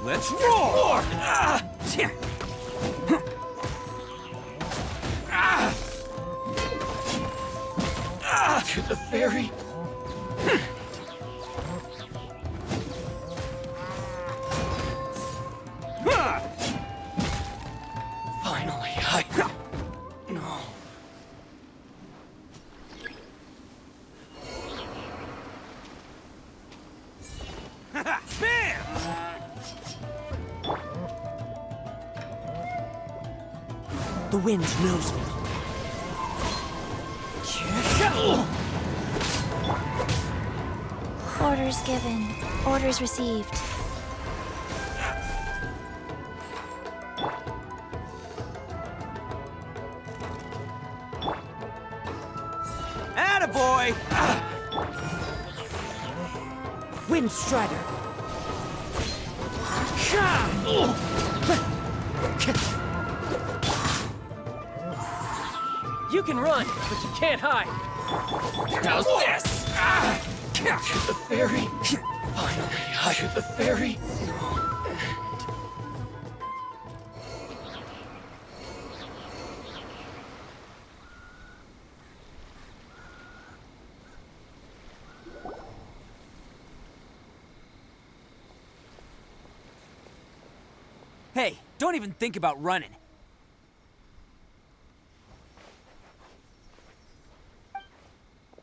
Let's roar! To the ferry. Finally, No. Bam! The wind knows me. Orders given. Orders received. Attaboy! Wind Strider. You can run, but you can't hide. How's this? To the ferry. Finally, to the ferry. Hey, don't even think about running.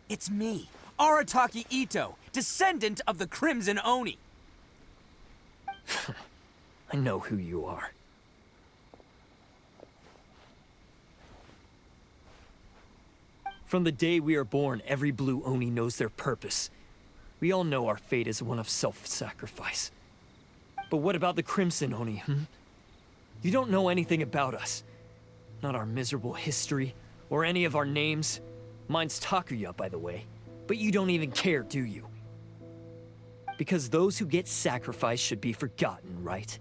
It's me, Arataki Ito, descendant of the Crimson Oni. I know who you are. From the day we are born, every blue Oni knows their purpose. We all know our fate is one of self-sacrifice. But what about the Crimson Oni, You don't know anything about us. Not our miserable history, or any of our names. Mine's Takuya, by the way. But you don't even care, do you? Because those who get sacrificed should be forgotten, right?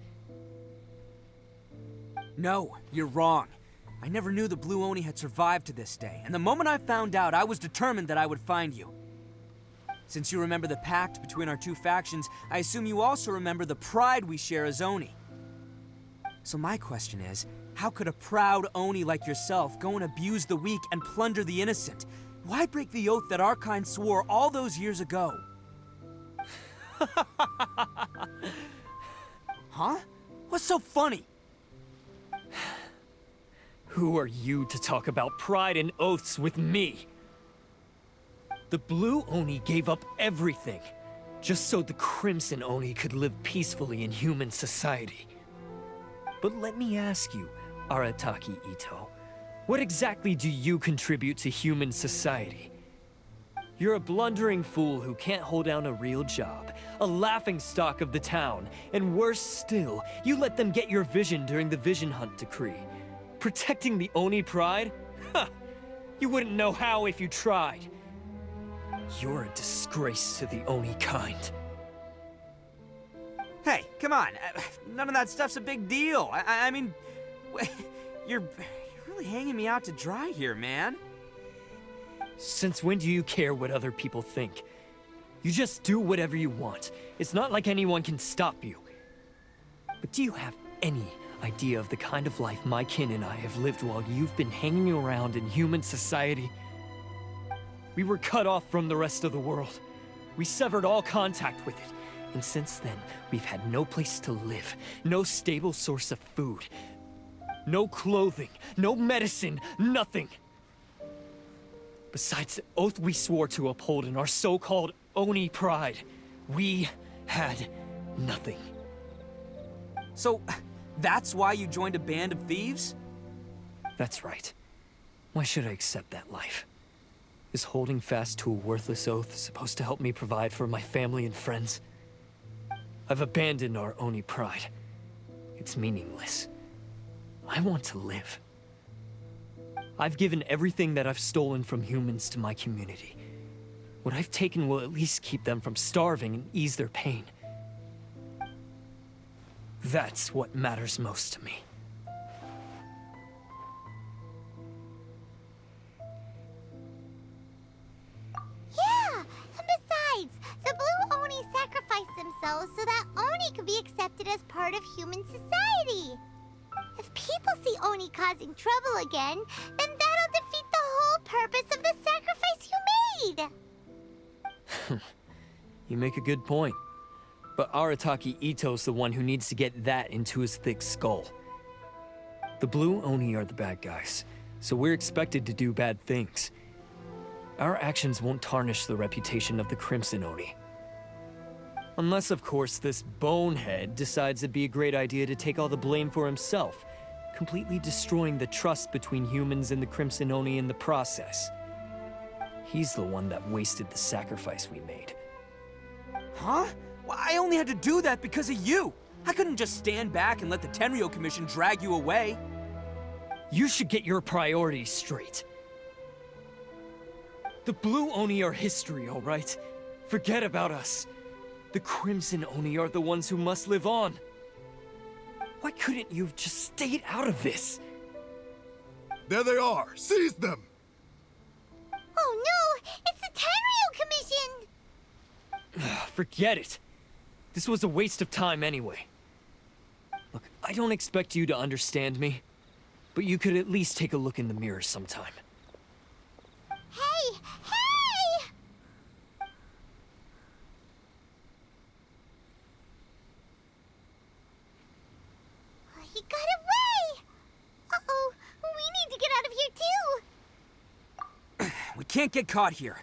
No, you're wrong. I never knew the Blue Oni had survived to this day, and the moment I found out, I was determined that I would find you. Since you remember the pact between our two factions, I assume you also remember the pride we share as Oni. So my question is, how could a proud Oni like yourself go and abuse the weak and plunder the innocent? Why break the oath that our kind swore all those years ago? Huh? What's so funny? Who are you to talk about pride and oaths with me? The Blue Oni gave up everything, just so the Crimson Oni could live peacefully in human society. But let me ask you, Arataki Ito, what exactly do you contribute to human society? You're a blundering fool who can't hold down a real job, a laughingstock of the town, and worse still, you let them get your vision during the Vision Hunt decree. Protecting the Oni pride? Ha! You wouldn't know how if you tried. You're a disgrace to the Oni kind. Hey, come on. None of that stuff's a big deal. I mean, you're really hanging me out to dry here, man. Since when do you care what other people think? You just do whatever you want. It's not like anyone can stop you. But do you have any idea of the kind of life my kin and I have lived while you've been hanging around in human society? We were cut off from the rest of the world. We severed all contact with it. And since then, we've had no place to live, no stable source of food, no clothing, no medicine, nothing. Besides the oath we swore to uphold in our so-called Oni pride, we had nothing. So, that's why you joined a band of thieves? That's right. Why should I accept that life? Is holding fast to a worthless oath supposed to help me provide for my family and friends? I've abandoned our Oni pride. It's meaningless. I want to live. I've given everything that I've stolen from humans to my community. What I've taken will at least keep them from starving and ease their pain. That's what matters most to me. Yeah, and besides, the Blue Oni sacrificed themselves so that Oni could be accepted as part of human society. If people see Oni causing trouble again, then that'll defeat the whole purpose of the sacrifice you made. You make a good point. But Arataki Ito's the one who needs to get that into his thick skull. The Blue Oni are the bad guys, so we're expected to do bad things. Our actions won't tarnish the reputation of the Crimson Oni. Unless, of course, this bonehead decides it'd be a great idea to take all the blame for himself, completely destroying the trust between humans and the Crimson Oni in the process. He's the one that wasted the sacrifice we made. Huh? Well, I only had to do that because of you. I couldn't just stand back and let the Tenryo Commission drag you away. You should get your priorities straight. The Blue Oni are history, all right? Forget about us. The Crimson Oni are the ones who must live on. Why couldn't you have just stayed out of this? There they are! Seize them! Oh no! It's the Tenryo Commission! Forget it. This was a waste of time anyway. Look, I don't expect you to understand me, but you could at least take a look in the mirror sometime. Hey! Hey! He got away! Uh-oh, we need to get out of here too! We can't get caught here.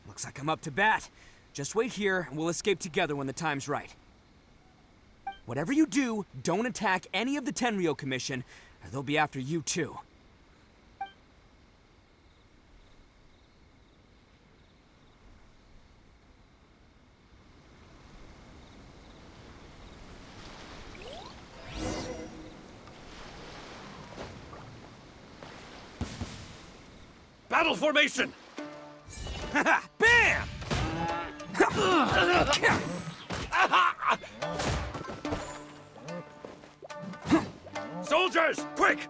Looks like I'm up to bat. Just wait here, and we'll escape together when the time's right. Whatever you do, don't attack any of the Tenryo Commission, or they'll be after you too. Battle formation! Bam! Soldiers, quick!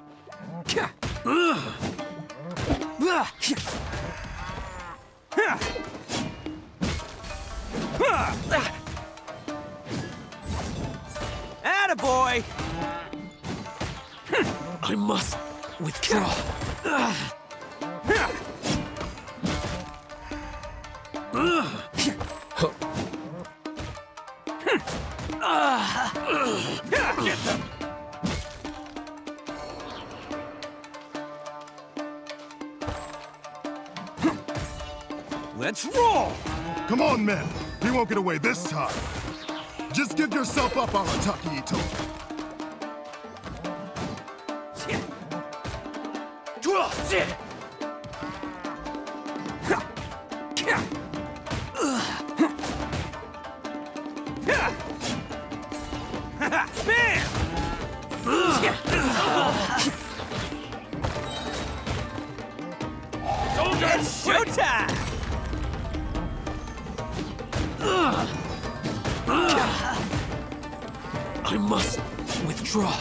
Attaboy! I must withdraw. Get them! Let's roll! Come on, men! He won't get away this time! Just give yourself up, Arataki Ito! Bam! Soldiers, It's showtime! I must withdraw.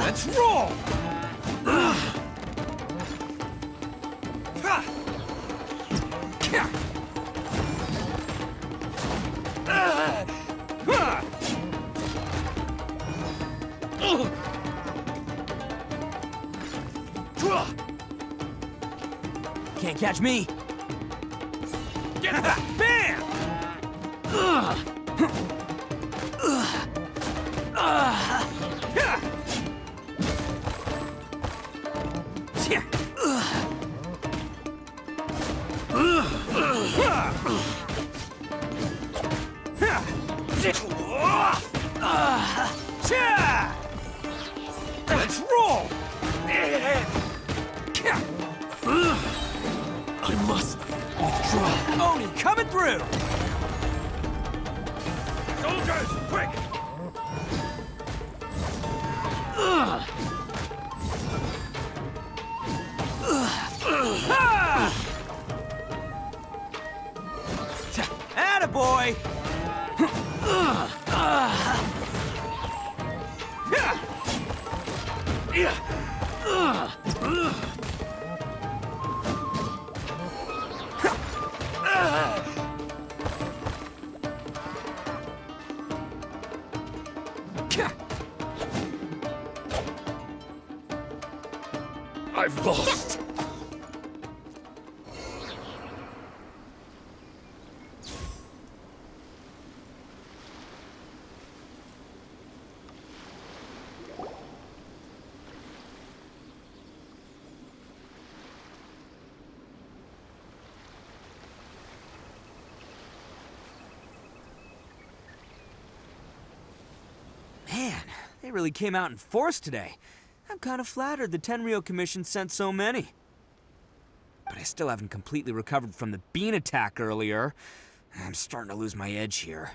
Let's roll! Can't catch me. Get that! Bam! Let's roll! I must withdraw. Oni coming through! Soldiers, quick! Attaboy! I've lost. Man, they really came out in force today. I'm kind of flattered the Tenryo Commission sent so many. But I still haven't completely recovered from the bean attack earlier. I'm starting to lose my edge here.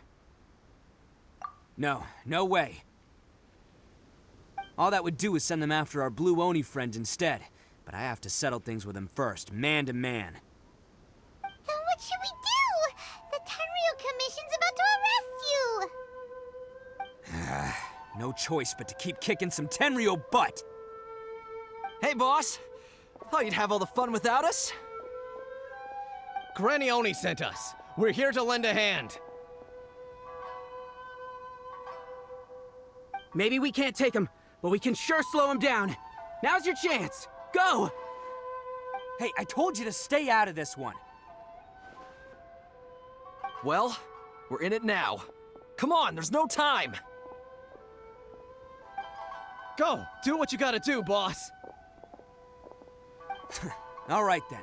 No way. All that would do is send them after our blue Oni friend instead. But I have to settle things with him first, man to man. Then what should we do? The Tenryo Commission's about to arrest you! No choice but to keep kicking some Tenryo butt! Hey, boss! Thought you'd have all the fun without us? Granny Oni sent us. We're here to lend a hand. Maybe we can't take him, but we can sure slow him down. Now's your chance. Go! Hey, I told you to stay out of this one. Well, we're in it now. Come on, there's no time! Go! Do what you gotta do, boss! All right, then.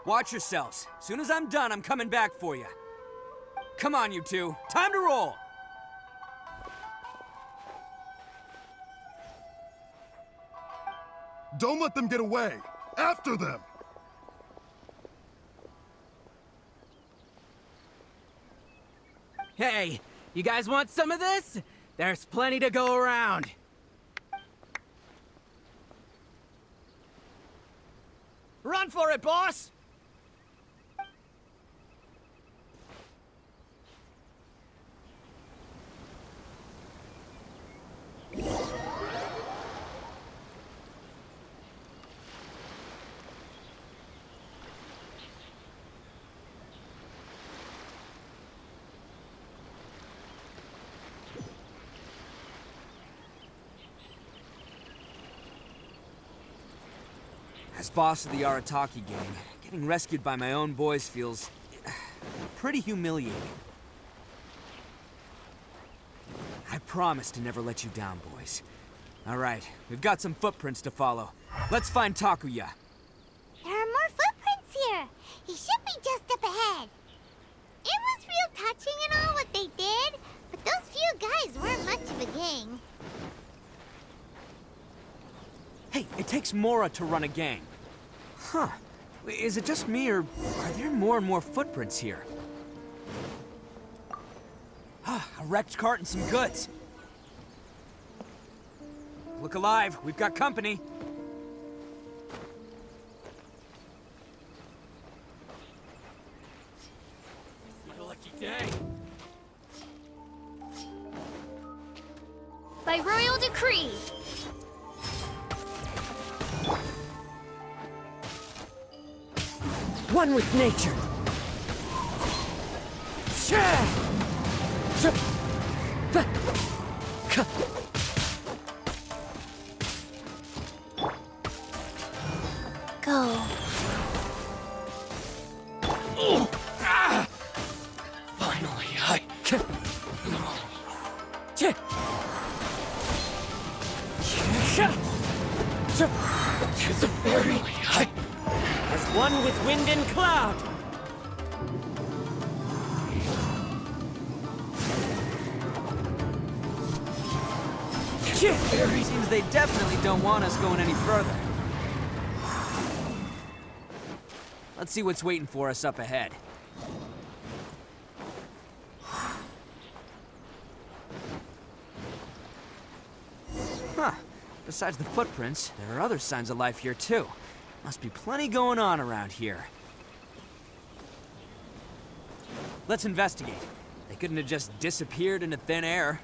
Watch yourselves. As soon as I'm done, I'm coming back for you. Come on, you two. Time to roll! Don't let them get away! After them! Hey, you guys want some of this? There's plenty to go around. Run for it, boss! As boss of the Arataki gang, getting rescued by my own boys feels pretty humiliating. I promise to never let you down, boys. All right, we've got some footprints to follow. Let's find Takuya. There are more footprints here. He should be just up ahead. It was real touching and all what they did, but those few guys weren't much of a gang. Hey, it takes Mora to run a gang. Huh. Is it just me, or are there more and more footprints here? A wrecked cart and some goods. Look alive, we've got company. What a lucky day. By royal decree. One with nature. Go. Finally, to the very As one with wind and cloud. Seems they definitely don't want us going any further. Let's see what's waiting for us up ahead. Besides the footprints, there are other signs of life here too. Must be plenty going on around here. Let's investigate. They couldn't have just disappeared into thin air.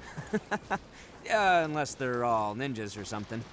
Yeah, unless they're all ninjas or something.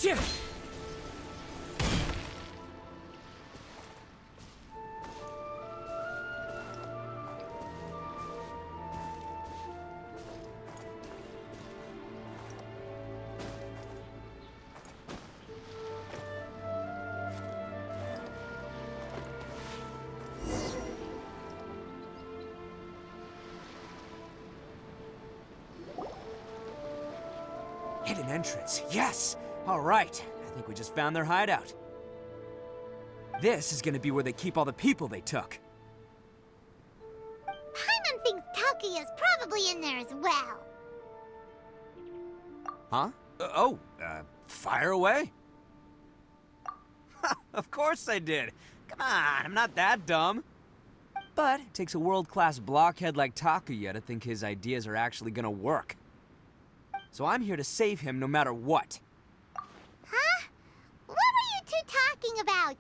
Yeah. Hidden entrance, yes! All right, I think we just found their hideout. This is gonna be where they keep all the people they took. Paimon thinks Takuya's probably in there as well. Huh? Fire away. Of course I did. Come on, I'm not that dumb. But it takes a world-class blockhead like Takuya to think his ideas are actually gonna work. So I'm here to save him no matter what. Huh? What were you two talking about?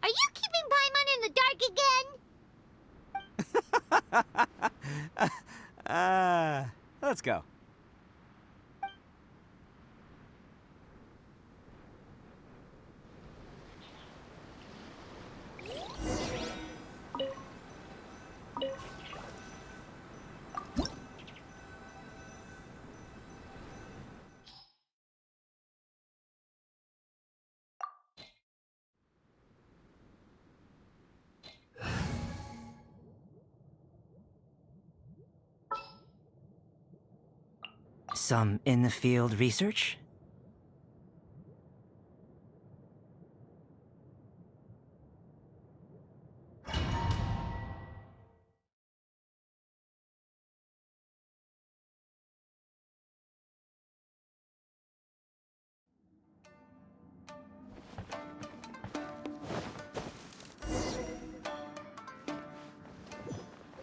Are you keeping Paimon in the dark again? Let's go. Some in-the-field research?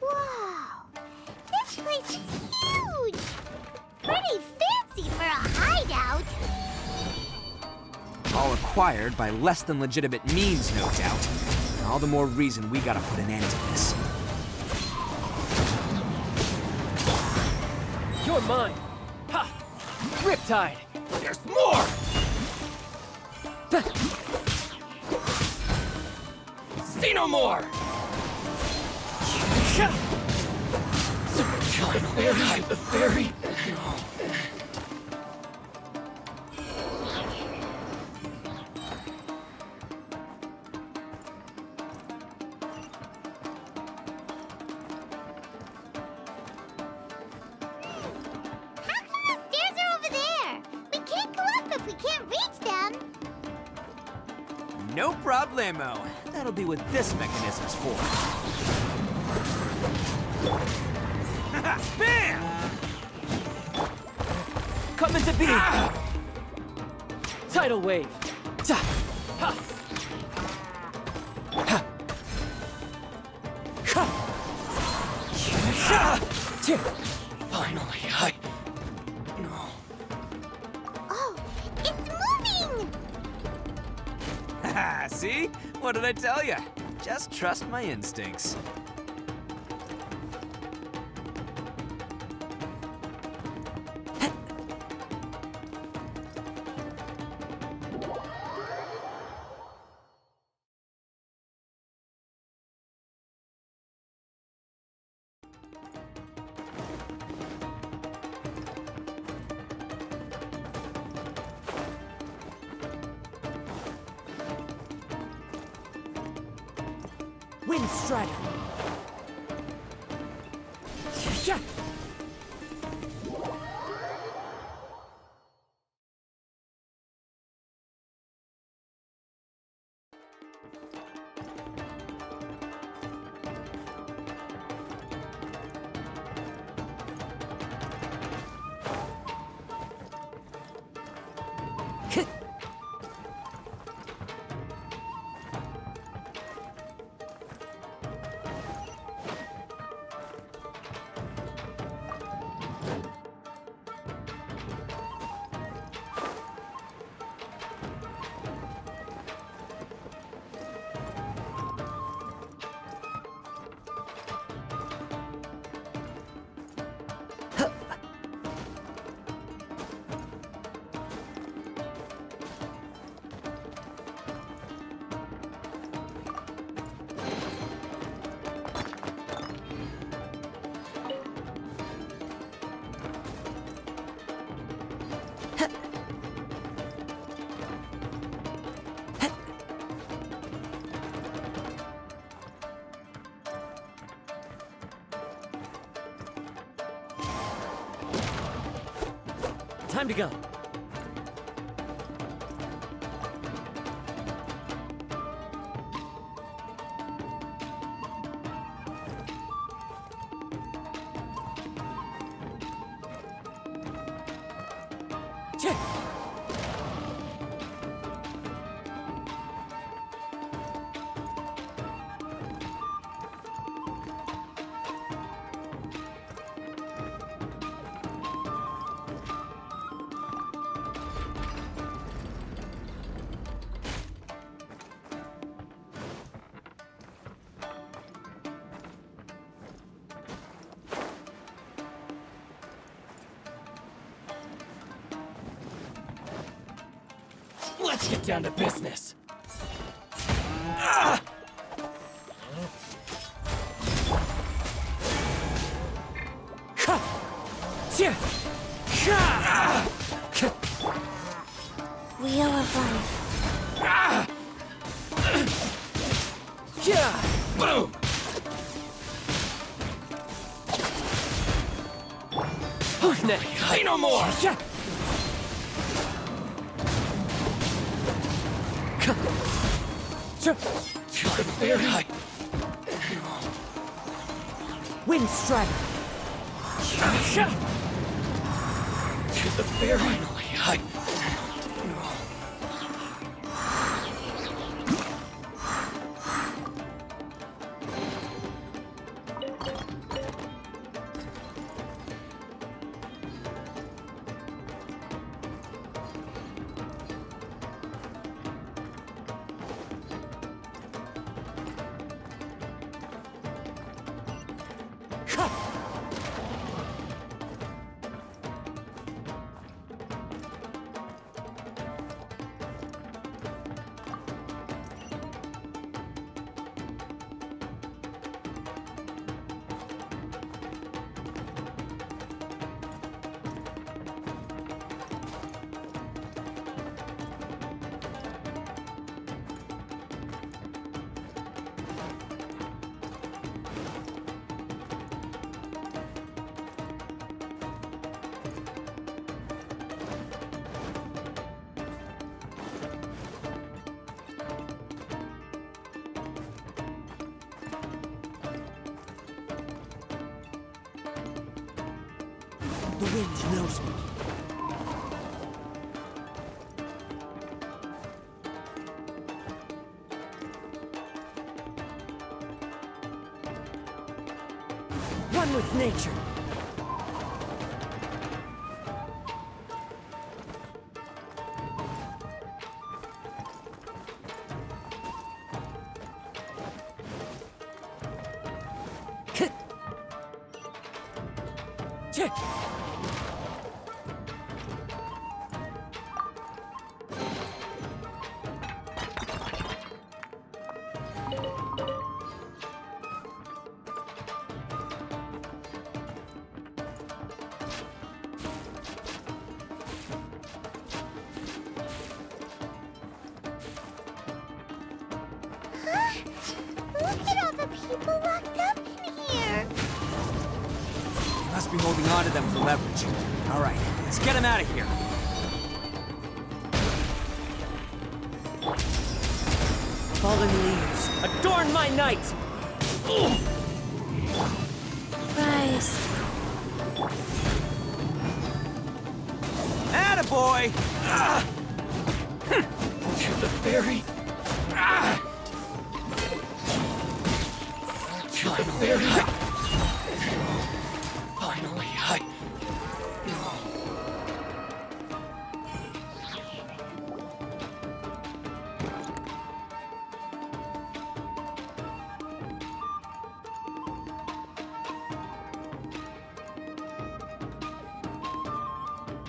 Wow! This place is huge! Pretty fancy for a hideout! All acquired by less than legitimate means, no doubt. And all the more reason we gotta put an end to this. You're mine! Ha! Riptide! There's more! See no more! Hide the fairy! How come the stairs are over there? We can't go up if we can't reach them. No problemo. That'll be what this mechanism's for. Bam! Coming to be! Tidal wave! Ta! Ha! Ha! Ha! Ha! Finally, No. Oh, it's moving! See? What did I tell you? Just trust my instincts. Wind Strider. Yeah. Time to go. Let's get down to business. Wheel of Life. Boom! Who's next? Say no more! Very Wind Strider. To the very The wind knows me. One with nature. Look at all the people locked up in here. Must be holding on to them for leverage. All right, let's get him out of here. Fallen leaves, adorn my night! Christ. Attaboy! To the ferry. To the ferry. Finally,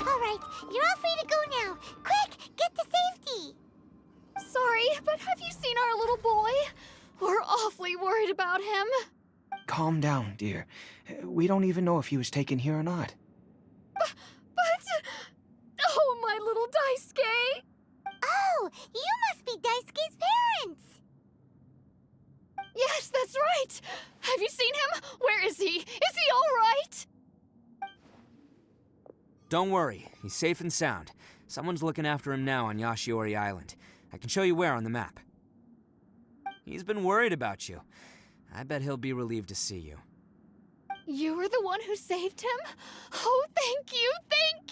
All right, you're all free to go now. Quick, get to safety. Sorry, but have you seen our little boy? We're awfully worried about him. Calm down, dear. We don't even know if he was taken here or not. But... Oh, my little Daisuke! Oh, you must be Daisuke's parents. Yes, that's right! Have you seen him? Where is he? Is he all right? Don't worry, he's safe and sound. Someone's looking after him now on Yashiori Island. I can show you where on the map. He's been worried about you. I bet he'll be relieved to see you. You were the one who saved him? Oh, thank you, thank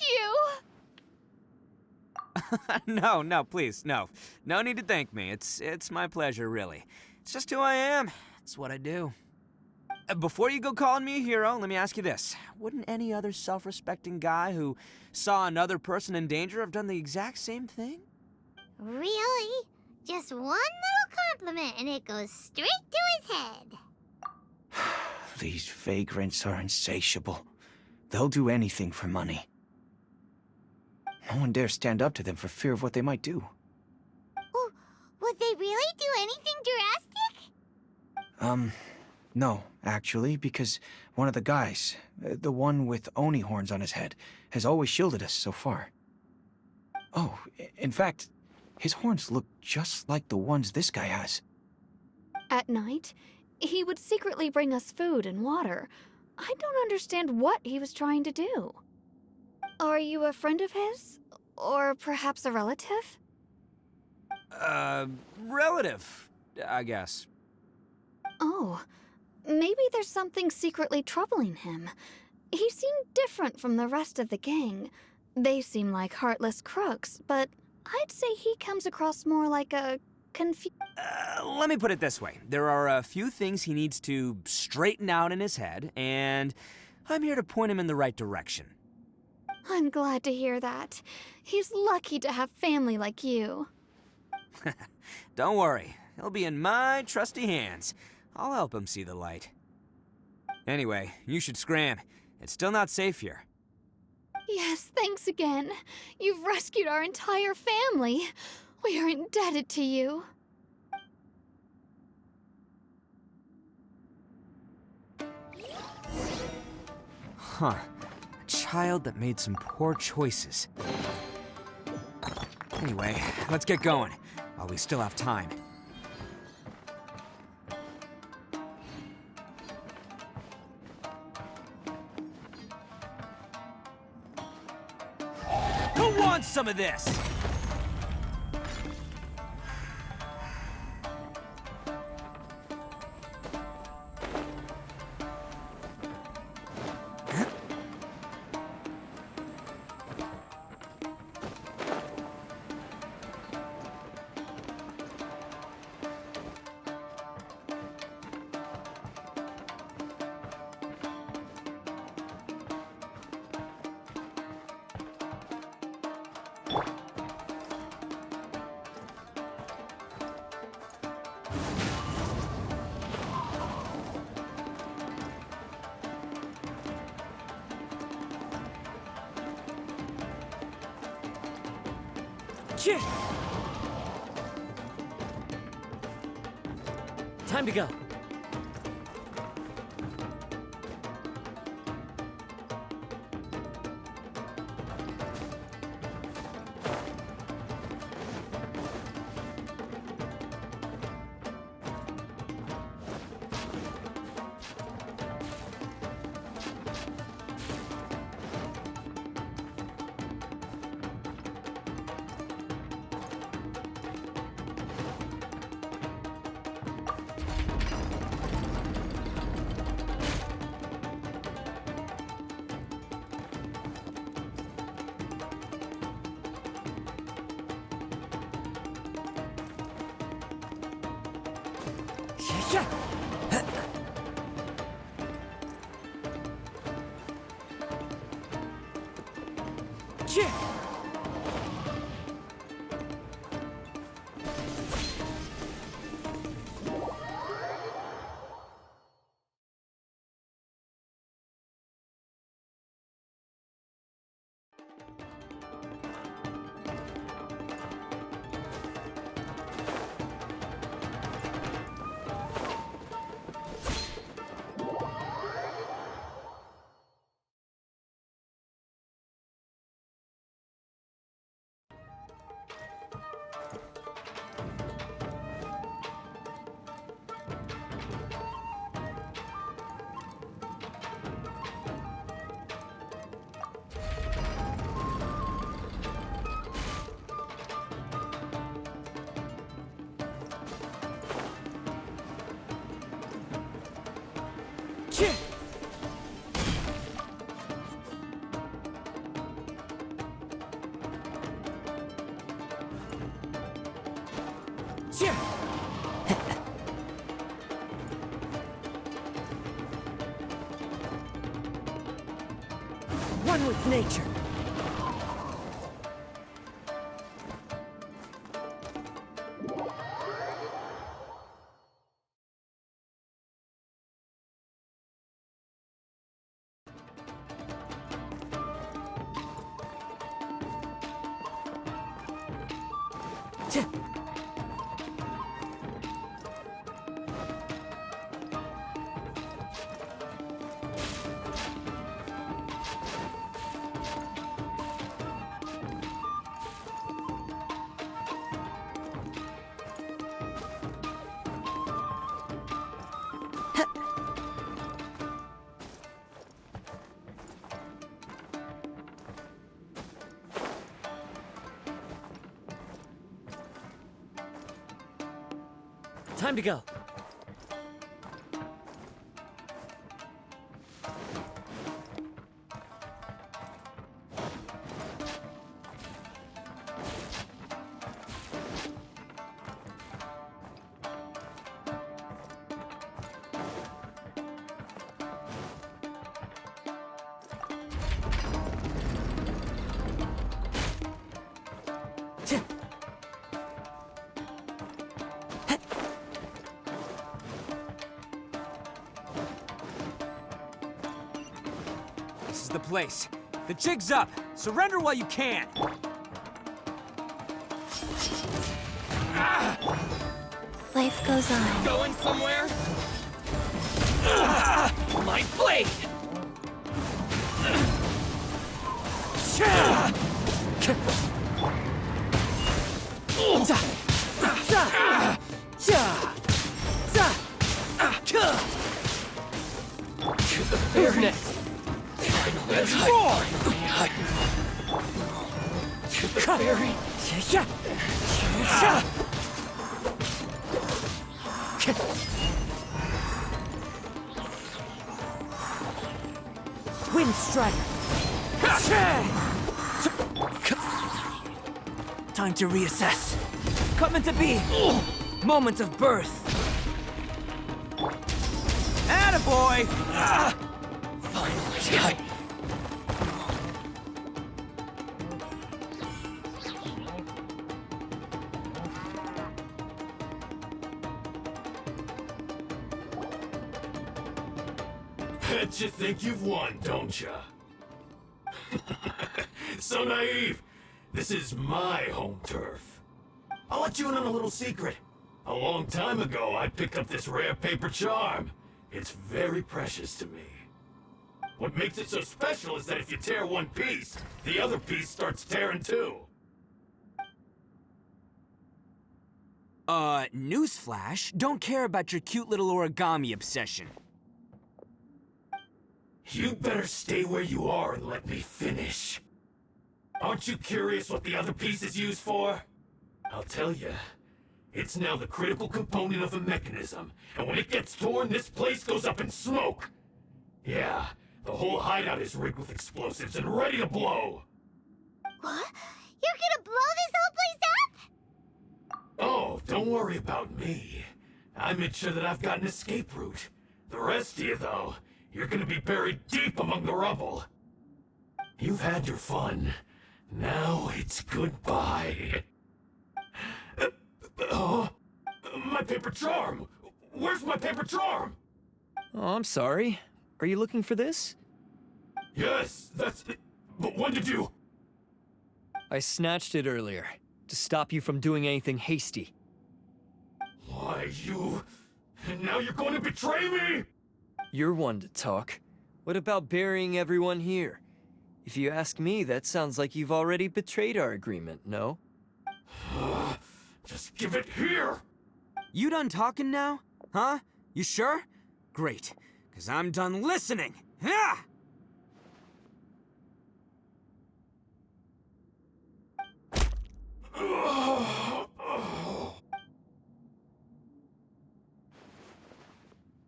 you! No, please, no. No need to thank me. It's my pleasure, really. It's just who I am. It's what I do. Before you go calling me a hero, let me ask you this. Wouldn't any other self-respecting guy who saw another person in danger have done the exact same thing? Really? Just one little compliment and it goes straight to his head. These vagrants are insatiable. They'll do anything for money. No one dares stand up to them for fear of what they might do. Oh, would they really do anything drastic? No, actually, because one of the guys, the one with Oni horns on his head, has always shielded us so far. Oh, in fact, his horns look just like the ones this guy has. At night, he would secretly bring us food and water. I don't understand what he was trying to do. Are you a friend of his? Or perhaps a relative? Relative, I guess. Oh, maybe there's something secretly troubling him. He seemed different from the rest of the gang. They seem like heartless crooks, but I'd say he comes across more like a Let me put it this way. There are a few things he needs to straighten out in his head, and I'm here to point him in the right direction. I'm glad to hear that. He's lucky to have family like you. Don't worry. He'll be in my trusty hands. I'll help him see the light. Anyway, you should scram. It's still not safe here. Yes, thanks again. You've rescued our entire family. We are indebted to you. Huh. A child that made some poor choices. Anyway, let's get going, while we still have time. Who wants some of this? Time to go. One with nature. Time to go. This is the place. The jig's up. Surrender while you can. Life goes on. Going somewhere? My blade! To the bayonet! Let's roar! To the fairy! Wind Strider. Time to reassess. Coming to be. Moment of birth. Attaboy! Finally. Bet you think you've won, don't ya? So naive. This is my home turf. I'll let you in on a little secret. A long time ago, I picked up this rare paper charm. It's very precious to me. What makes it so special is that if you tear one piece, the other piece starts tearing too. Newsflash, don't care about your cute little origami obsession. You'd better stay where you are and let me finish. Aren't you curious what the other piece is used for? I'll tell you. It's now the critical component of a mechanism, and when it gets torn, this place goes up in smoke. Yeah, the whole hideout is rigged with explosives and ready to blow. What? You're gonna blow this whole place up? Oh, don't worry about me. I made sure that I've got an escape route. The rest of you, though, you're gonna be buried deep among the rubble. You've had your fun. Now it's goodbye. My paper charm! Where's my paper charm? Oh, I'm sorry. Are you looking for this? Yes, that's it. But when did you... I snatched it earlier, to stop you from doing anything hasty. Why, you... And now you're going to betray me? You're one to talk. What about burying everyone here? If you ask me, that sounds like you've already betrayed our agreement, no? Just give it here! You done talking now? Huh? You sure? Great, because I'm done listening. Ah!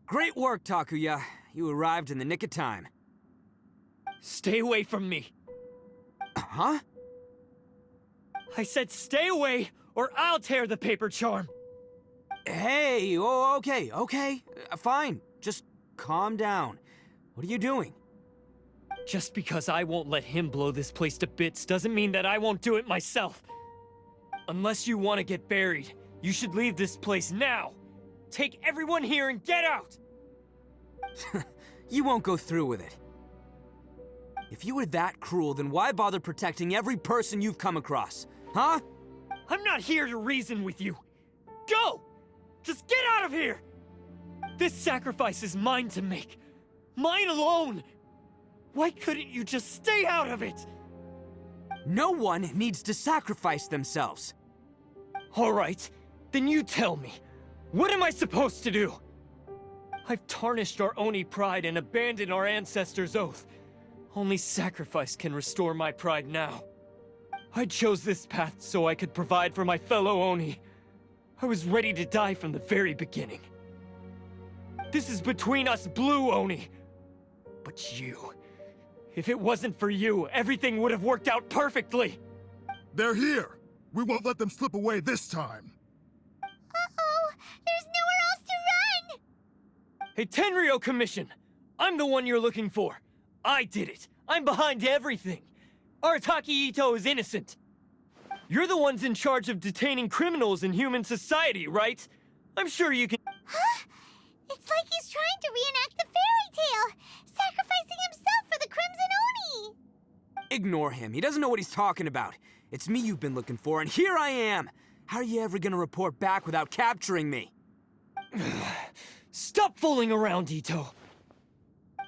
Great work, Takuya. You arrived in the nick of time. Stay away from me. Huh? I said stay away, or I'll tear the paper charm. Hey, oh, okay. Fine. Just calm down. What are you doing? Just because I won't let him blow this place to bits doesn't mean that I won't do it myself. Unless you want to get buried, you should leave this place now. Take everyone here and get out! You won't go through with it. If you were that cruel, then why bother protecting every person you've come across? Huh? I'm not here to reason with you. Go! Just get out of here! This sacrifice is mine to make. Mine alone! Why couldn't you just stay out of it? No one needs to sacrifice themselves. All right, then you tell me. What am I supposed to do? I've tarnished our Oni pride and abandoned our ancestors' oath. Only sacrifice can restore my pride now. I chose this path so I could provide for my fellow Oni. I was ready to die from the very beginning. This is between us Blue Oni. But you... If it wasn't for you, everything would have worked out perfectly! They're here! We won't let them slip away this time! Uh-oh! There's nowhere else to run! Hey, Tenryo Commission! I'm the one you're looking for. I did it. I'm behind everything. Arataki Ito is innocent. You're the ones in charge of detaining criminals in human society, right? I'm sure you can... Huh? It's like he's trying to reenact the fairy tale, sacrificing himself for the Crimson Oni! Ignore him. He doesn't know what he's talking about. It's me you've been looking for, and here I am! How are you ever gonna report back without capturing me? Stop fooling around, Ito!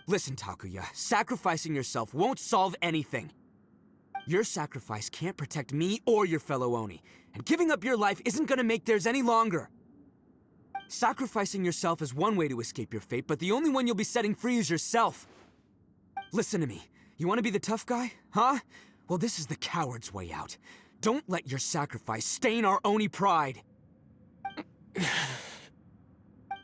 Listen, Takuya, sacrificing yourself won't solve anything. Your sacrifice can't protect me or your fellow Oni, and giving up your life isn't gonna make theirs any longer. Sacrificing yourself is one way to escape your fate, but the only one you'll be setting free is yourself. Listen to me. You want to be the tough guy, huh? Well, this is the coward's way out. Don't let your sacrifice stain our Oni pride.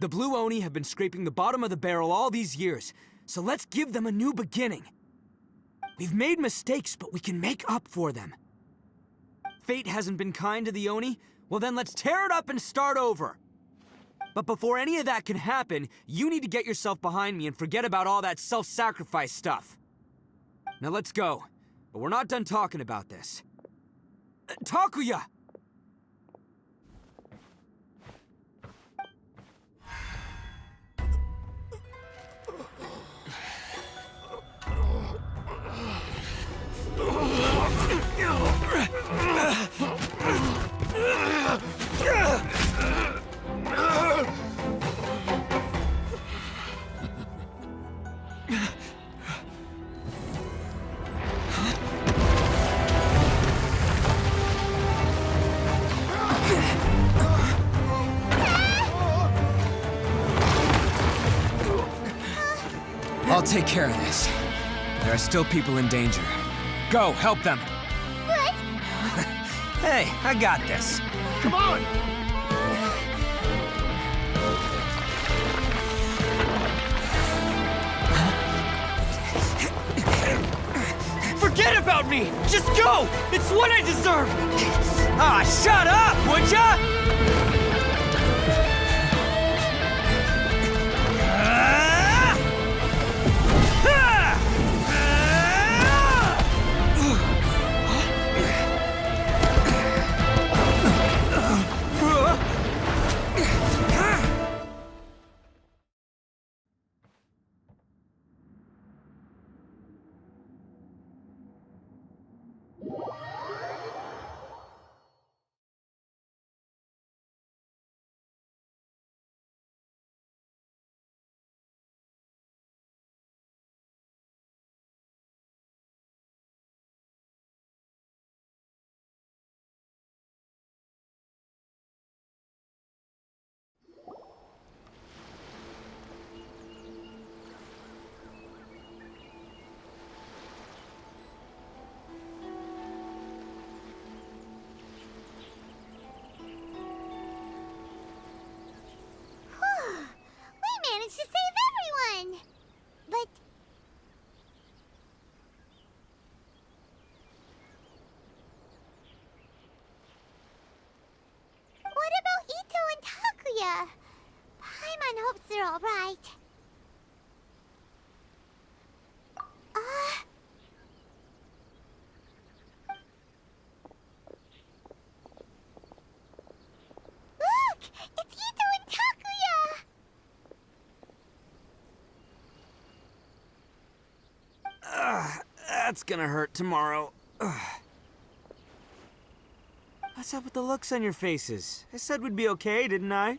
The Blue Oni have been scraping the bottom of the barrel all these years, so let's give them a new beginning. We've made mistakes, but we can make up for them. Fate hasn't been kind to the Oni? Well then let's tear it up and start over. But before any of that can happen, you need to get yourself behind me and forget about all that self-sacrifice stuff. Now let's go. But we're not done talking about this. Takuya! take care of this. There are still people in danger. Go, help them. What? Hey, I got this. Come on! Forget about me! Just go! It's what I deserve! Ah, shut up, would ya? We managed to save everyone! But... what about Ito and Takuya? Paimon hopes they're alright. Look! It's Ito and Takuya! That's gonna hurt tomorrow. What's up with the looks on your faces? I said we'd be okay, didn't I?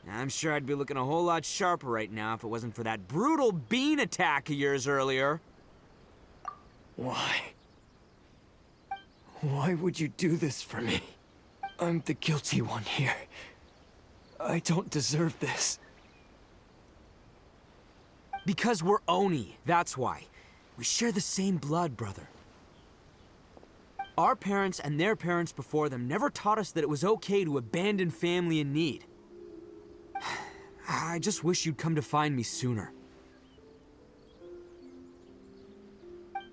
I'm sure I'd be looking a whole lot sharper right now if it wasn't for that brutal bean attack of yours earlier. Why? Why would you do this for me? I'm the guilty one here. I don't deserve this. Because we're Oni, that's why. We share the same blood, brother. Our parents and their parents before them never taught us that it was okay to abandon family in need. I just wish you'd come to find me sooner.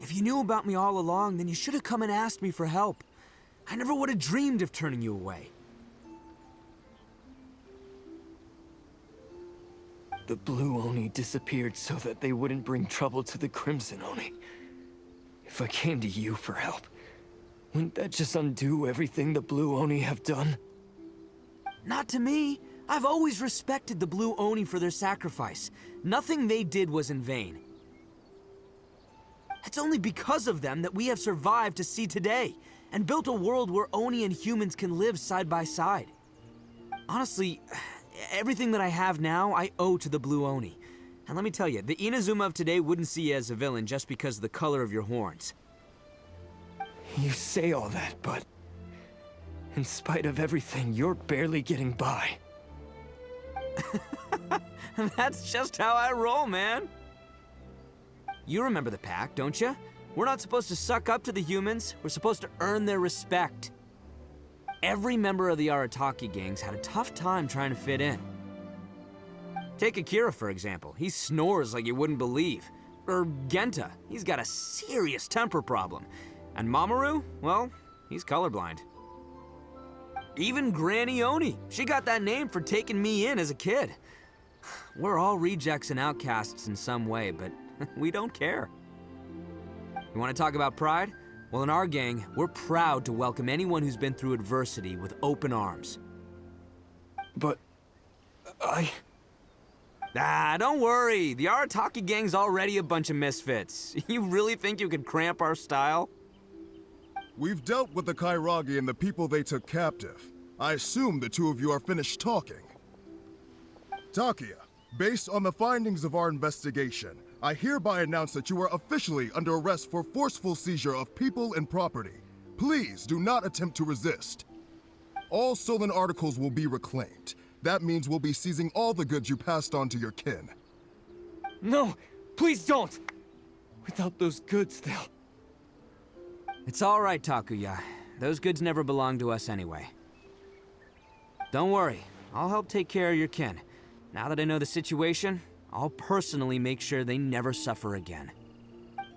If you knew about me all along, then you should have come and asked me for help. I never would have dreamed of turning you away. The Blue Oni disappeared so that they wouldn't bring trouble to the Crimson Oni. If I came to you for help, wouldn't that just undo everything the Blue Oni have done? Not to me. I've always respected the Blue Oni for their sacrifice. Nothing they did was in vain. It's only because of them that we have survived to see today, and built a world where Oni and humans can live side by side. Honestly, everything that I have now, I owe to the Blue Oni. And let me tell you, the Inazuma of today wouldn't see you as a villain just because of the color of your horns. You say all that, but in spite of everything, you're barely getting by. That's just how I roll, man. You remember the pact, don't you? We're not supposed to suck up to the humans. We're supposed to earn their respect. Every member of the Arataki gangs had a tough time trying to fit in. Take Akira, for example. He snores like you wouldn't believe. Or Genta. He's got a serious temper problem. And Mamoru, well, he's colorblind. Even Granny Oni. She got that name for taking me in as a kid. We're all rejects and outcasts in some way, but we don't care. You want to talk about pride? Well, in our gang, we're proud to welcome anyone who's been through adversity with open arms. But don't worry. The Arataki gang's already a bunch of misfits. You really think you could cramp our style? We've dealt with the Kairagi and the people they took captive. I assume the two of you are finished talking. Takuya, based on the findings of our investigation, I hereby announce that you are officially under arrest for forceful seizure of people and property. Please do not attempt to resist. All stolen articles will be reclaimed. That means we'll be seizing all the goods you passed on to your kin. No, please don't! Without those goods, they'll... It's all right, Takuya. Those goods never belonged to us anyway. Don't worry, I'll help take care of your kin. Now that I know the situation, I'll personally make sure they never suffer again.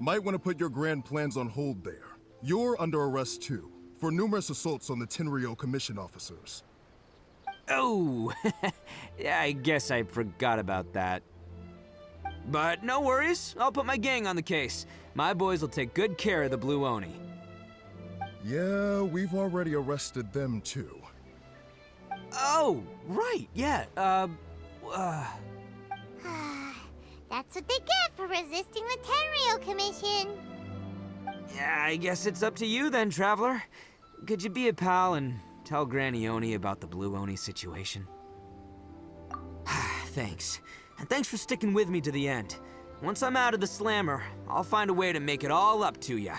Might want to put your grand plans on hold there. You're under arrest too, for numerous assaults on the Tenryo Commission officers. Oh, yeah, I guess I forgot about that. But no worries, I'll put my gang on the case. My boys will take good care of the Blue Oni. Yeah, we've already arrested them too. Oh, right, yeah, That's what they get for resisting the Tenryo Commission. Yeah, I guess it's up to you then, Traveler. Could you be a pal and tell Granny Oni about the Blue Oni situation? Thanks. And thanks for sticking with me to the end. Once I'm out of the slammer, I'll find a way to make it all up to ya.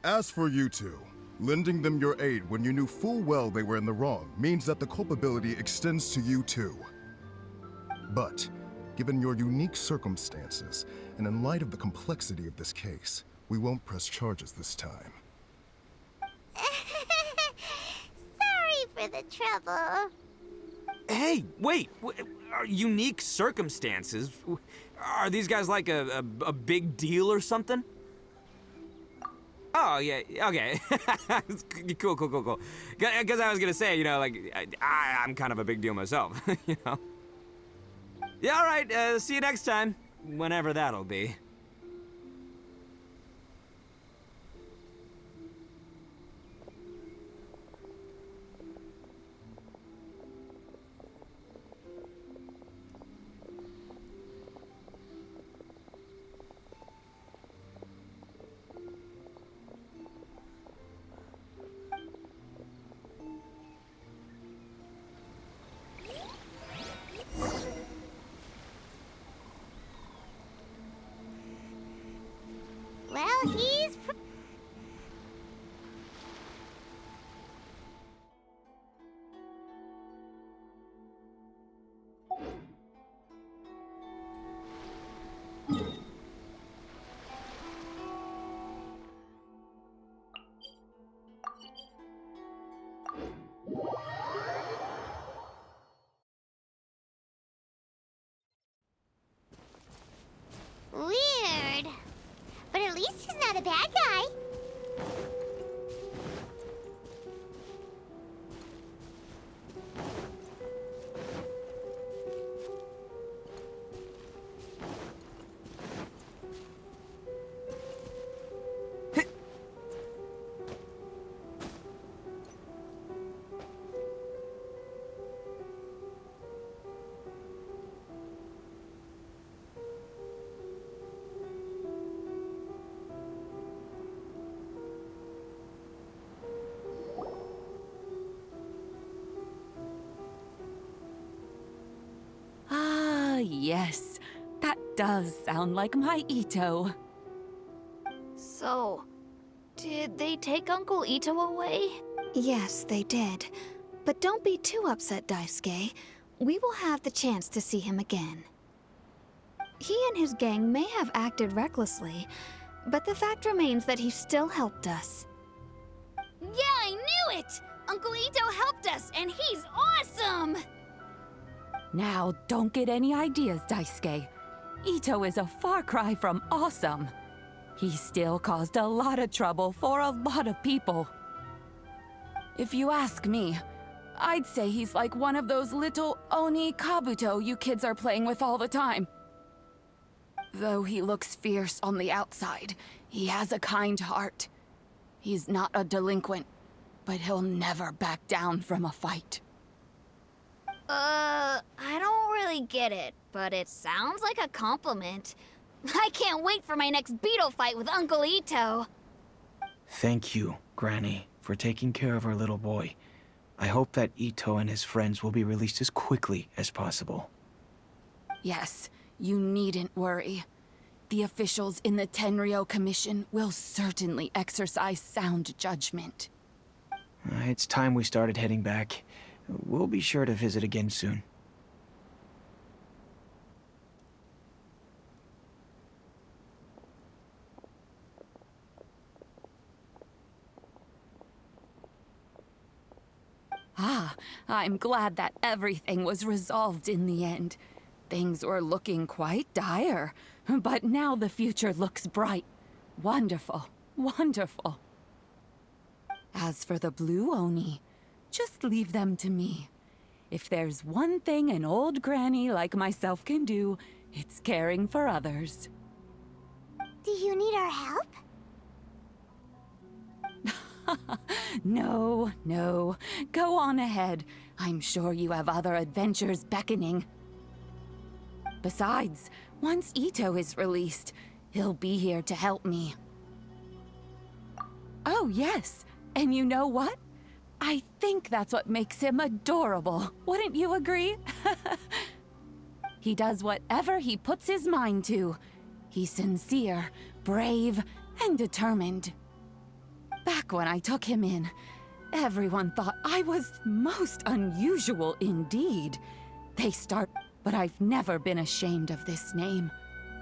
As for you two, lending them your aid when you knew full well they were in the wrong means that the culpability extends to you too. But, given your unique circumstances, and in light of the complexity of this case, we won't press charges this time. Sorry for the trouble. Hey, wait! Unique circumstances? Are these guys like a big deal or something? Oh, yeah, okay. Cool. Because I was gonna say, you know, like, I'm kind of a big deal myself, you know? Yeah, all right, see you next time. Whenever that'll be. Well, he's... Weird. But at least he's not a bad guy. Yes, that does sound like my Ito. So, did they take Uncle Ito away? Yes, they did. But don't be too upset, Daisuke. We will have the chance to see him again. He and his gang may have acted recklessly, but the fact remains that he still helped us. Yeah, I knew it! Uncle Ito helped us, and he's awesome! Now, don't get any ideas, Daisuke. Ito is a far cry from awesome. He still caused a lot of trouble for a lot of people. If you ask me, I'd say he's like one of those little Oni Kabuto you kids are playing with all the time. Though he looks fierce on the outside, he has a kind heart. He's not a delinquent, but he'll never back down from a fight. I don't really get it, but it sounds like a compliment. I can't wait for my next beetle fight with Uncle Ito. Thank you, Granny, for taking care of our little boy. I hope that Ito and his friends will be released as quickly as possible. Yes, you needn't worry. The officials in the Tenryo Commission will certainly exercise sound judgment. It's time we started heading back. We'll be sure to visit again soon. I'm glad that everything was resolved in the end. Things were looking quite dire, but now the future looks bright. Wonderful, wonderful. As for the blue Oni, just leave them to me. If there's one thing an old granny like myself can do, it's caring for others. Do you need our help? No, no. Go on ahead. I'm sure you have other adventures beckoning. Besides, once Ito is released, he'll be here to help me. Oh, yes. And you know what? I think that's what makes him adorable. Wouldn't you agree? He does whatever he puts his mind to. He's sincere, brave, and determined. Back when I took him in, everyone thought I was most unusual indeed. But I've never been ashamed of this name.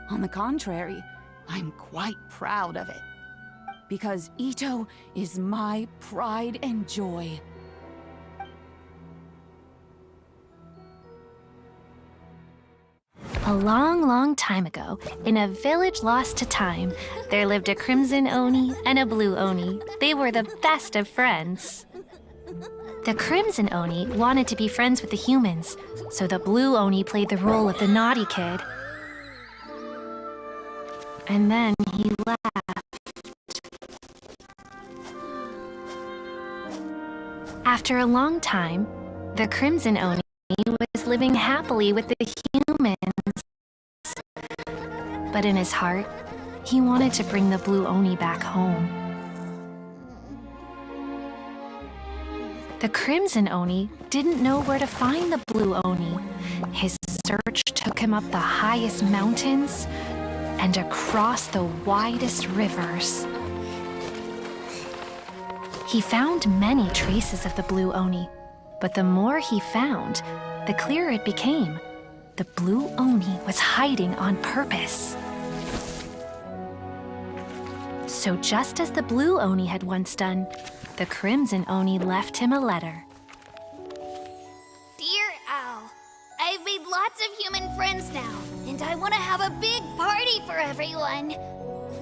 On the contrary, I'm quite proud of it. Because Ito is my pride and joy. A long, long time ago, in a village lost to time, there lived a crimson Oni and a blue Oni. They were the best of friends. The crimson Oni wanted to be friends with the humans, so the blue Oni played the role of the naughty kid. And then he left. After a long time, the crimson Oni was living happily with the humans. But in his heart, he wanted to bring the blue Oni back home. The crimson Oni didn't know where to find the blue Oni. His search took him up the highest mountains and across the widest rivers. He found many traces of the blue Oni, but the more he found, the clearer it became. The blue Oni was hiding on purpose. So just as the blue Oni had once done, the crimson Oni left him a letter. Dear Owl, I've made lots of human friends now, and I want to have a big party for everyone.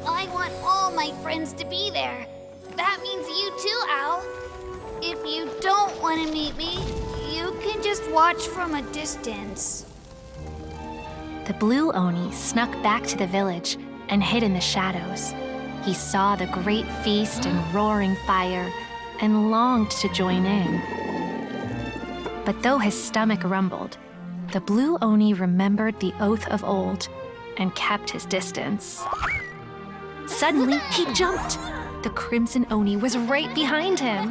I want all my friends to be there. That means you too, Owl. If you don't want to meet me, you can just watch from a distance. The blue Oni snuck back to the village and hid in the shadows. He saw the great feast and roaring fire and longed to join in. But though his stomach rumbled, the blue Oni remembered the oath of old and kept his distance. Suddenly, he jumped. The crimson Oni was right behind him.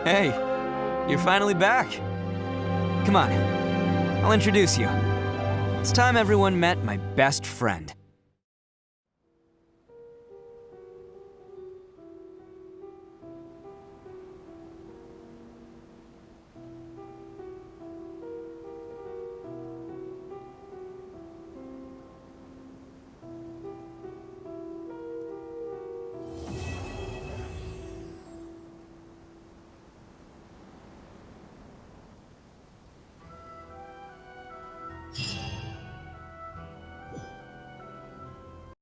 Hey, you're finally back. Come on, I'll introduce you. It's time everyone met my best friend.